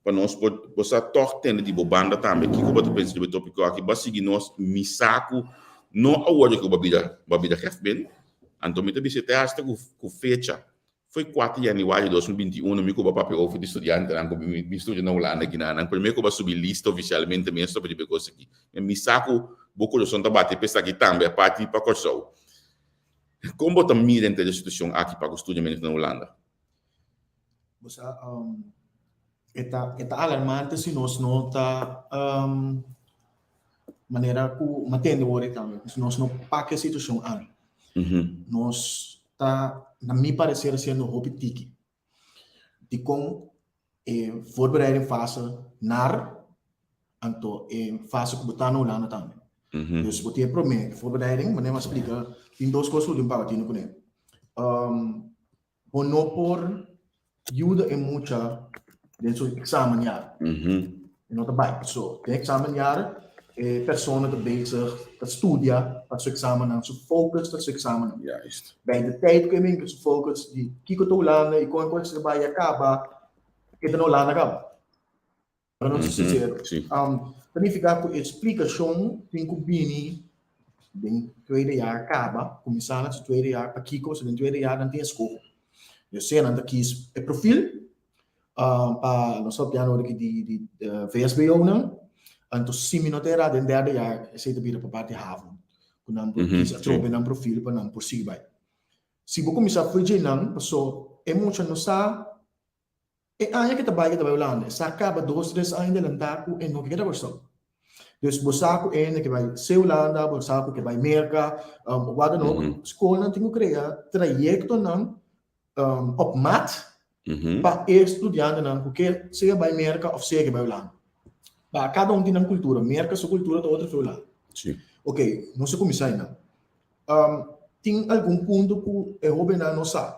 A: para nós pôr você tortendo de banda também que eu vou pensar de tópico aqui para seguir nós misaco não a hora que eu babida chef bem então me também se te hasta com fecha foi 4 de janeiro de 2021 me que eu papel of de estudante na me estudo na Holanda aqui na primeiro que eu vou subir lista oficialmente mesmo sobre de coisa aqui misaco boco de sonta bate pensa aqui também a parte para corso Como você mira entre a situação aqui para o estúdio na Holanda?
D: Você, é alarmante se nós não está maneira que mantendo o hora também. Se nós não paga a situação an, nós está, na minha parecer, sendo hobby tiki. De como voorbereiding fase naar anto fase que botar na Holanda também. Dus wat je probeert voorbereiding, maar neem maar explica, in duas coisas que eu pago tino com ele. Não por ajuda em muita dentro do examen jaar. Não tá bem, so tem examen jaar, pessoa que bezig, que estudia, para seu examen não, so focus para seu examen.
A: Juist.
D: Bij de tijd que vem que so focus de kiko to Holanda e com coisa que vai acabar, que na Holanda acaba. Para não se sincero.
A: Sim.
D: Também ficar com explicação, tem que vir no tweede jaar acaba, começar no tweede jaar para kiko, se no tweede jaar não tem escola. Eu sei não kies o perfil para nós piano de VSBO não, então se minutera den derde jaar sei de bira para parte haven. Quando kies a trobe não perfil para não por si vai. Se você começar a fazer não, passou muito não está aí que trabalha Holanda, se acaba 2-3 anos de lantaco e não quer versão. Dus bosaco que vai ser Holanda, bosaco que vai América, wat dan ook. School não tem que criar trajecto não op maat para estudante não, porque seja vai América ou seja vai Holanda. Para cada tem uma cultura, América sua cultura da outra foi Holanda.
A: Sim.
D: Ok, não se começa não. Tem algum ponto que é hobby não sabe.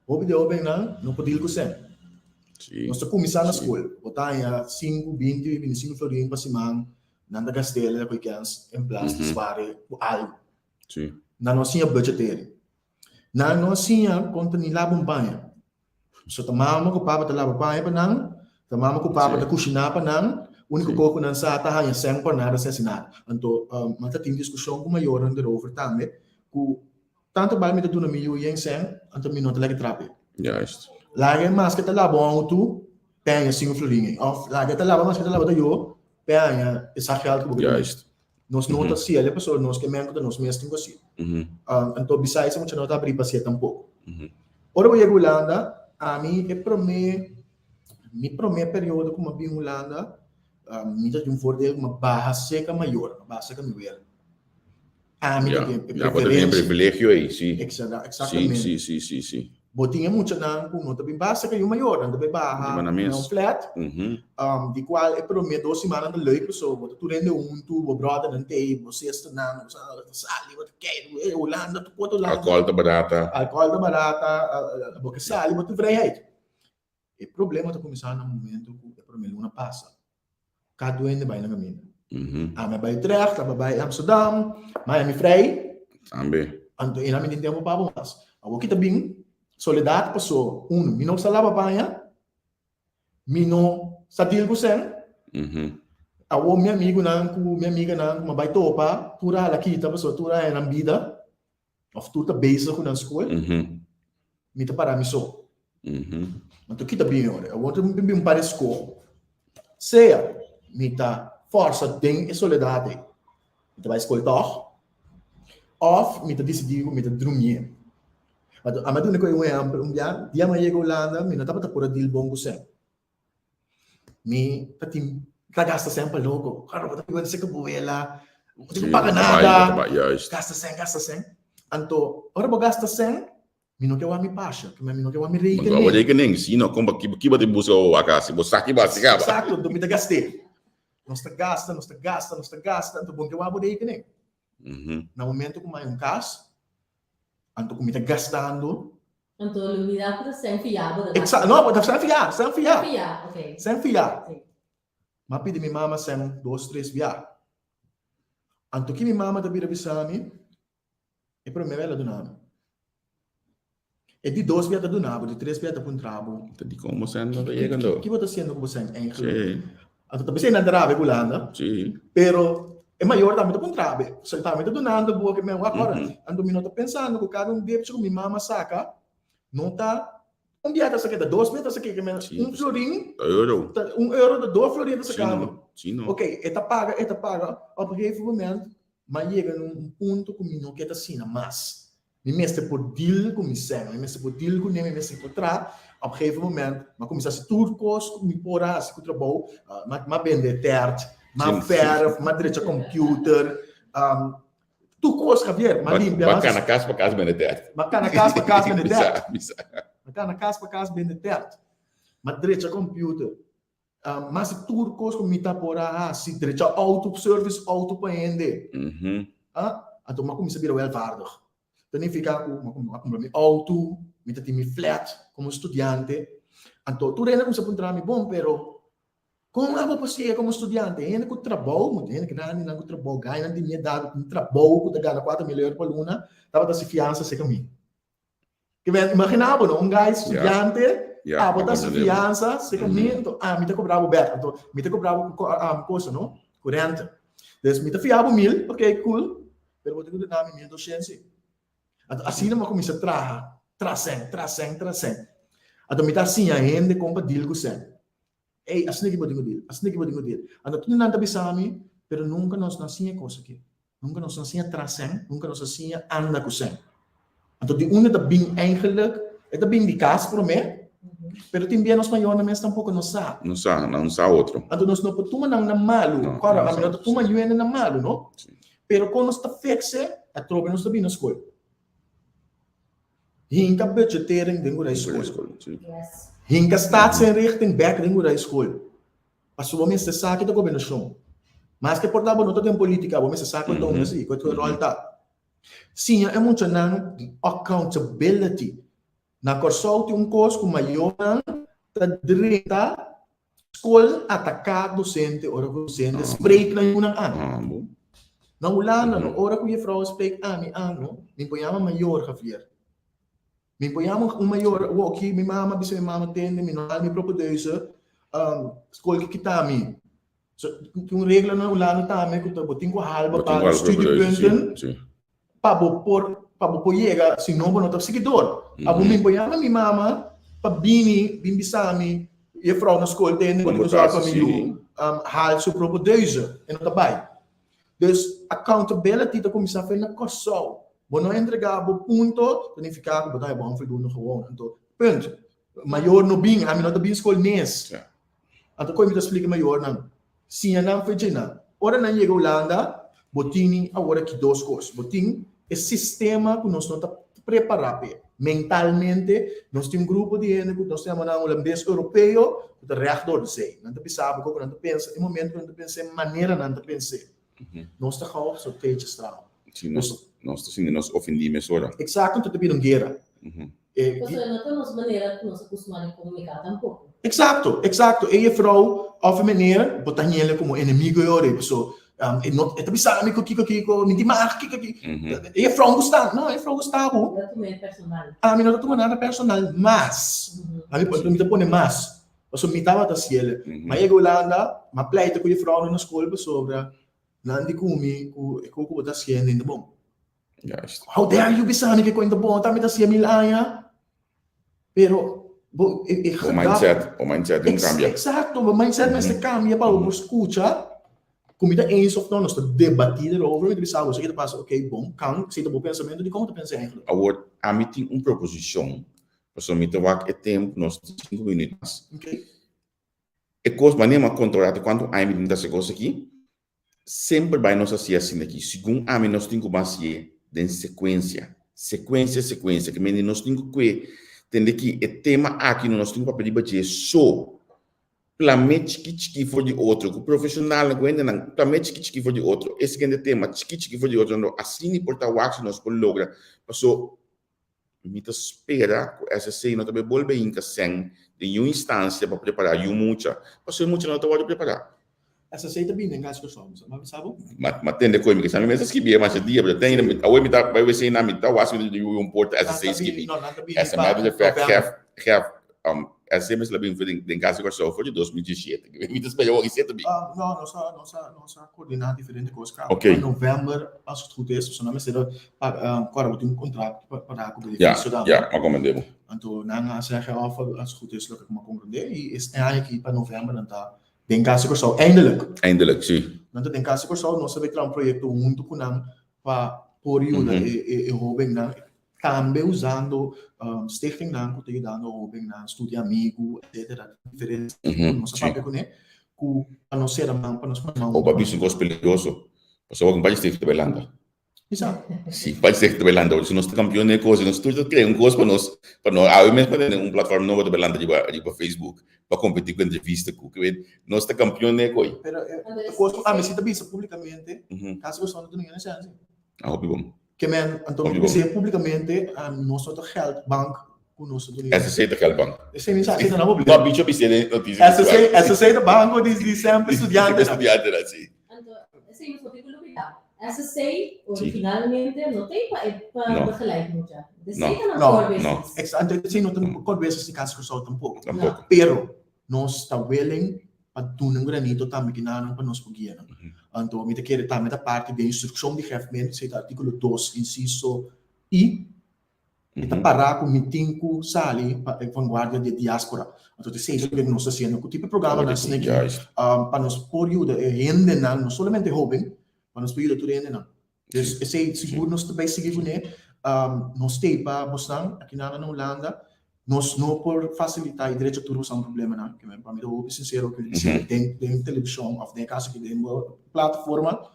D: Hobby de hobby não pode ir com sempre.
A: Sim.
D: Nós começar na escola, botar 5, 20, 25 florinhos para semana. Nanda Castela, que em place de sparen por algo.
A: Sim.
D: Na nossa budgeteira. Na nossa conta ni labong banha. So tamama ko papa talaba banha pa nang, tamama ko papa da cozinhar pa nang, único coco nan sa ta hanya sem por nada assassinado. Então, manta tem discussão com maior erover também, ku tanto bal mi tu na mi yu yang sem, anto mi nota lagi trape.
A: Juist.
D: Lagi mas que talaba on tu, penha 5 florinhos. Of lagi talaba mas que talaba da yo, penha essa geld que
A: Juist.
D: Nós não tá se ele pessoa nós que mesmo que nós mesmo temos assim. Então besides muito não tá abrir para ser tampouco. Ora eu chego Holanda, a mim é primeiro período como bem Holanda, me dá um voordeel uma barra seca maior, uma barra seca maior. A mim
A: tem privilégio aí, sim.
D: Exatamente.
A: Sim.
D: Botinha muito não também basta que o maior, não também barra, não flat. De qual é para mim 2 semanas de leuk pessoa, tu rende tu brother não tem, você está na sali, você quer Holanda, tu pode Holanda.
A: Alcohol tá
D: barata, porque sali, você vrijheid. O problema tá começando no momento que para mim luna passa. Cada doente vai na caminho. Me vai Utrecht, vai Amsterdam, Miami vrij.
A: Também.
D: Então, e na minha tempo para mas. Agora que tá bem Soledade passou, mi não salava banha, mi não satil com sen. Awo minha amiga não, uma baita opa, tura aqui tá passou, tura é na vida, of tu tá basic com na escola, mi tá para mi so. Então que tá bem ora, eu vou bem para escola, seja mi tá força tem soledade, mi tá vai escola toch, of mi tá decidido mi tá dormir. A maduna ko yung dia ma yego Holanda, mi natapa ta pura deal bongo sem. Mi tatim kagasta sem paloko. Karo ta piwan sa kabuela. Hindi ko pa nada. Gasta sem. Anto, ora bo gasta sem, mi no kewa mi pasha, mi no kewa mi reikening.
A: Magwa reikening, sino kung kiba ti buso akasi, bosaki ba siga ba.
D: Exacto, do mi ta gaste. Nos ta gasta, anto bon kewa bo reikening. Na momento ko may un cash, anto kung está gastando.
B: Então, a lumidade está sem fiado.
D: Exato, não, está sem fiar.
B: Ok.
D: Sem fiar. Mas pedi minha mama sem 2-3 fiar. Anto que minha mama está bisami, é para mim ela do nada. É de 2 fiar do nada, de 3 fiar da puntrabo.
A: Tadi como sendo tá chegando.
D: O que você está sendo com você em?
A: Sim.
D: Anto também sem nada a Holanda.
A: Sim.
D: Pero é maior também do contrabe. Só também do nada boa que mesmo agora. Ando me nota pensando que cada dia que minha mama saca, não tá dia tá saca 2 meses saca que menos florinho.
A: Euro.
D: €1 de 2 florinhos saca.
A: Sim.
D: Ok, eta paga. Op een gegeven moment, mas chega num ponto que não quer assim, mas Mi mestre por deal com mi sen, mi mestre por deal com nem mi mestre por tra. Op een gegeven moment, maar kom je als tourkost, mi pora, als ik trabalho, maar ben de tert, maar verf, maar direct computer, tourkost Javier, maar limpia.
A: Bacana, casa para casa, bem de teatro.
D: Bacana, casa para casa ben de tert.
A: Bisa.
D: Bacana, casa para casa ben de tert. Maar direct computer. Maar se tourkost com mi tapora, se direct auto service, auto para ende. Então, maar kom je sabia welvaardig. Dan fica com meu auto, me tem mi flat como estudante. Então, tu ainda não se encontrar me bom, pero como eu vou passar como estudante? Ainda com trabalho, muito ainda que não com trabalho, ganha de minha idade, com trabalho, que ganha 4 mil euros por luna, tava se fiança se caminho. Que vem imaginava, não, gajo estudante, botar se fiança, se caminho, então, me te cobrava beto, então, me te cobrava coisa, não? 40. Então, me te fiava 1000, ok, cool, pero vou ter que dar 1200. Assim não começa a trazer. Então, me dá assim ainda compra deal com você. Ei, assim que eu digo deal. Então, tudo não tá pensando, pero nunca nós assim coisa aqui. Nunca nós assim trazer, nunca nós assim anda com você. Então, die une dat bing eigenlijk, dat bing die kaas voor me, pero também nós maior na mesa tampouco não sabe.
A: Não sabe outro.
D: Então, nós não podemos não malo. Claro, a minha tuma yuene na malo, não? Pero quando está fixe, a troca nós também na escola. Hinka budgetering dentro da escola.
B: Yes.
D: Hinka staatsinrichting back dentro da escola. Als we mensen zaken te komen naar school. Maar als je portabo não tem política, we mensen zaken te doen assim, quanto rol tá. Sim, é muito não accountability. Na corsoute curso com maior da direita escola atacar docente, ora docente spreek na yung ano. Na wala na, ora ko yung vrouw spreek ano, mi poyama maior Javier. Mi poyama maior, okay, mi mama bisa mi mama tende, mi normal mi propodeuze, escola que kitami. So, yung regla na wala na tame, kung botin ko halba para studiepunten, pabo por llega, si no, no está seguidor. Abo mi poyama mi mama, pabini, bimbisami, e vrouw na escola tende, quando usar para mi hal su propodeuze, en tabay. Dus accountability, dat começar a fazer na corso. Bom, não entregar o ponto, dan ficar com o bom voldoende gewoon. Então, punt. Maior no bing, a mim não tá bem escola nes. Então, como me explica maior não? Sim, não foi gina. Ora não chega Holanda, botini agora que duas coisas. Botin é sistema que nós não tá preparado mentalmente. Nós temos grupo de gente que nós temos um holandês europeu, que tá reator de sei. Não tá pensando como não tá pensa, em momento não tá pensando maneira não tá pensando. Nós está com so teach straal.
A: Sim, nós nos ofendimos ora.
D: Exato, tu também não guerra.
B: Porque não temos maneira que nós acostumamos a comunicar tampouco.
D: Exato. E a vrouw of meneer, botar ele como inimigo ora, pessoa, é também sabe kiko, me dimar kiko. E a vrouw gostar, não, a vrouw gostar bom.
B: Eu também é personal.
D: Me não tô nada personal, mas, a mim pode me pôr mas. Paso me tava tá cielo. Mas chega Holanda, ma pleita com a vrouw na escola sobre Nandi kumi ko botar siya ainda bom.
A: Juist.
D: How dare you bisani que ainda bom, tá me tá siya milaya. Pero
A: o mindset não cambia.
D: Exato, o mindset mas cambia para o escuta. Comida eens of não, nós tá debatir erover, ele sabe, você que passa, ok, bom, kan, se tá bom pensamento de como tu pensa eigenlijk.
A: Agora, a mim tem proposição, para me tomar tempo, nós 5 minutos.
D: Ok.
A: E coisa maneira controlada quando a mim tá se coisa aqui. Sempre vai nos assim aqui. Segundo a mim, nós temos que basear em sequência, que me nós temos que entender que o tema aqui nós temos que pedir bater só plame chiqui for de outro, o profissional não ainda não plame chiqui for de outro. Esse é o tema chiqui for de outro. Assim importa o que nós podemos lograr. Passou me espera essa cena não também volve em que sem de uma instância para preparar e muita. Passou muita não pode preparar.
D: Essa seita bem em gasto somos, mas sabe?
A: Mas tem de coisa que sabe mesmo que bem mais dia, mas tem a web tá vai ser na mitad, o assunto de um porto essa seis que essa matter of fact have essa mesmo bem foi em gasto só foi de 2017. Me espelhou o receita bem.
D: Não, nossa coordenar diferente coisas.
A: Ok.
D: Em novembro, acho que tudo isso, não me será agora eu tenho contrato para a
A: benefício da. Já, mas como demo.
D: Então, não sei que acho que tudo isso que eu compreender e é aqui para novembro não tá. Den caso que só
A: eindelijk sim.
D: Não tem caso que só nós sabemos que um projeto junto com nós para por ajuda e hobby na também usando Stichting Nanco, te dando Obeng na Studio Amigo, etc. Diferentes, não sabe com né? Que a não ser a mão, para nós não.
A: O babi é peligroso. Pasó que vai ser de Belanda.
D: Exato.
A: Sim, vai ser de Belanda. Se nós estamos campeões de coisa, nós estamos criando coisa para nós, ao mesmo tempo plataforma nova de Belanda para Facebook, para competir com entrevista, que nós estamos campeões de coisa.
D: Pero coisa, mas se também publicamente, caso você não tenha chance.
A: Ah, bom.
D: Que men, então, dizer publicamente, nós só geld bank com nós do
A: Essa seita que é o banco.
D: Esse nem sabe, não é
A: Não, bicho, bicho, notícia.
D: Essa seita banco diz sempre estudante.
A: Estudante, assim.
B: Então, assim, eu fico lubida. Essa sei, originalmente, não tem para begeleid muita. De seita não core business.
D: Exato, sim, não tem core business de caso só tampouco.
A: Tampouco.
D: Pero nós está willing para tu não granito também que não para nós poguiam. Então, me te querer também da parte de instrução de refmento, se artigo 2, inciso I, está parar com mitinho sali para vanguarda de diáspora. Então, sei que nós estamos fazendo, que tipo de programa nós temos para nós por ajuda rende não somente jovem, para nós ajuda tu rende não. Então, sei seguro nós também seguir né, nós tem para Boston aqui na Holanda. Nós não por facilitar o direito a tudo é um problema, né? Que para mim eu sincero que tem televisão, ou tem casa que tem plataforma,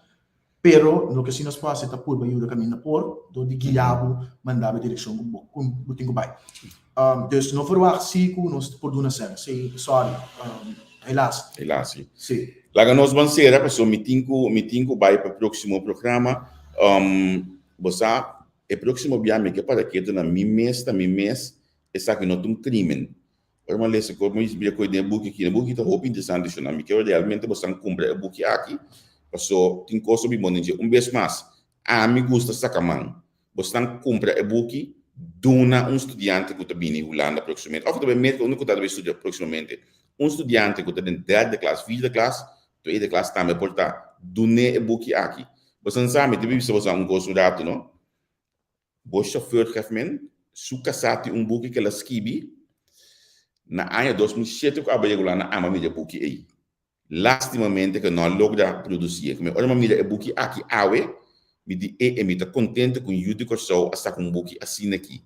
D: pero no que se nós faz é por ajuda caminho por do de guiabo mandar a direção com botinho vai. Dus não for o artigo nós por dona cena, sei sorry, helaas.
A: Helaas,
D: sim.
A: Lá nós vamos ser a pessoa mitinho vai para o próximo programa. Você é próximo biame que para que na mi mês essa aqui não tem um crime. Agora, mas se como isso vira coisa de book aqui, o book está muito interessante, isso não, porque realmente você compra o book aqui, passou tem coisa bem bonita. Vez mais, a mim gosta sacar mão. Você compra o book, dona estudante que está vindo em Holanda proximamente, ou também mesmo que está estudar proximamente, estudante que está em 3ª classe, 4ª classe, 2ª classe também portar, dona o book aqui. Você não sabe, deve ser você gosto rato, não? Você chauffeur refmen sukasati book que ela escrevi na ano 2007 que abri lá na ama mídia book aí. Lastimamente que não logra produzir. Como olha mídia book aqui awe, me di me tá contente com o YouTube só a sacar book assim aqui.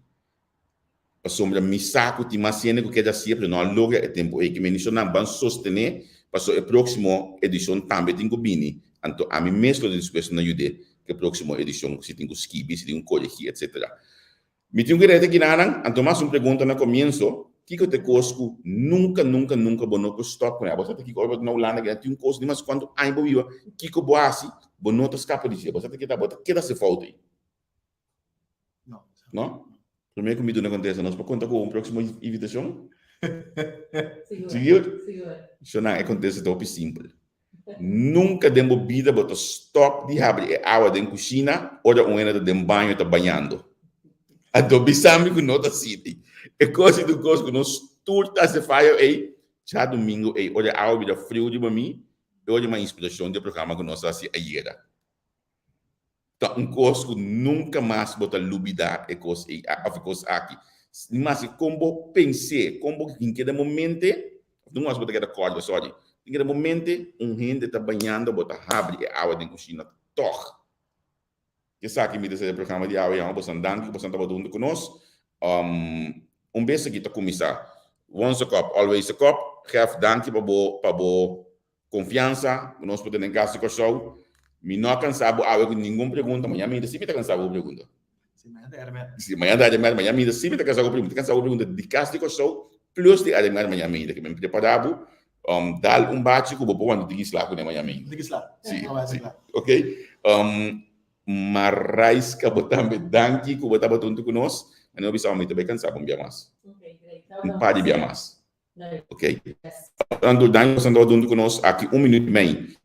A: Passou me saco de macena que quer sempre não logra o tempo aí que me não ban sostener passou a próxima edição também tem que bini. Então a mim mesmo depois na ajude que a próxima edição se tem que escrever, se tem um código etc. Me tenho que dizer que nada, então mais uma pergunta no começo, que eu te cosco nunca bono que stop com ela. Você tem que olhar na Holanda que tem cosco, mas quando ainda viva, que eu boasse, bono te escapa disso. Você tem que dar, que dá se falta aí? Não? Primeiro que me dá acontece, nós para contar com uma próxima invitação. Seguro. Isso não acontece tão simples. Nunca demo vida, botar stop de abrir a água da cozinha, ou uma hora de banho está banhando. A dobisami com nota city. E coisa do gosto que nós turta se faz aí, já domingo aí, olha a vida frio de mim, e olha uma inspiração do programa que nós assim aí era. Então, coisa que nunca mais botar lubida e coisa aí, a coisa aqui. Mas como pensei, como em cada momento, não mais botar cada corda, sorry. Em cada momento, gente está banhando, botar abre a água da cozinha, toca. Que sabe que me diz o programa de água, eu vou andando, que você está batendo conosco. Vez aqui está começar. Once a cup, always a cup. Geef dank para a confiança. Nós podemos em casa com show. Me não cansado água com nenhuma pergunta. Amanhã me diz se me está cansado com pergunta. Sim, amanhã me diz se me está cansado com pergunta. Cansado com pergunta de casa com show. Plus de amanhã me diz que me preparado. Dar bate que eu vou pôr no digisla com amanhã me diz.
D: Digisla.
A: Sim. Ok. Marais que botamos danke que botamos junto conosco, mas não precisamos muito bem cansar com mais. Para de mais. Ok. Quando danke você andou junto conosco aqui 1 minuto e meio.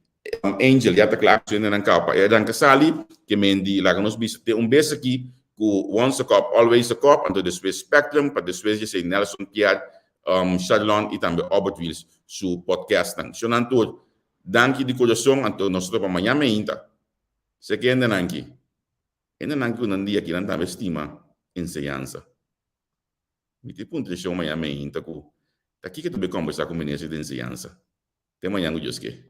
A: Angel já está claro que não capa. É danke Sally que me diz lá que nós ter beijo aqui com once a cup, always a cup, então depois Spectrum, para depois já sei Nelson Pierre, Charlon e também Albert Wills, seu podcast. Então não tudo. Danke de coração, então nós estamos amanhã ainda. Se que ainda não um dia que não está estima ensinança. Me te ponto de show amanhã ainda que aqui que tu vai conversar com o ministro de ensinança. Até amanhã, Deus que.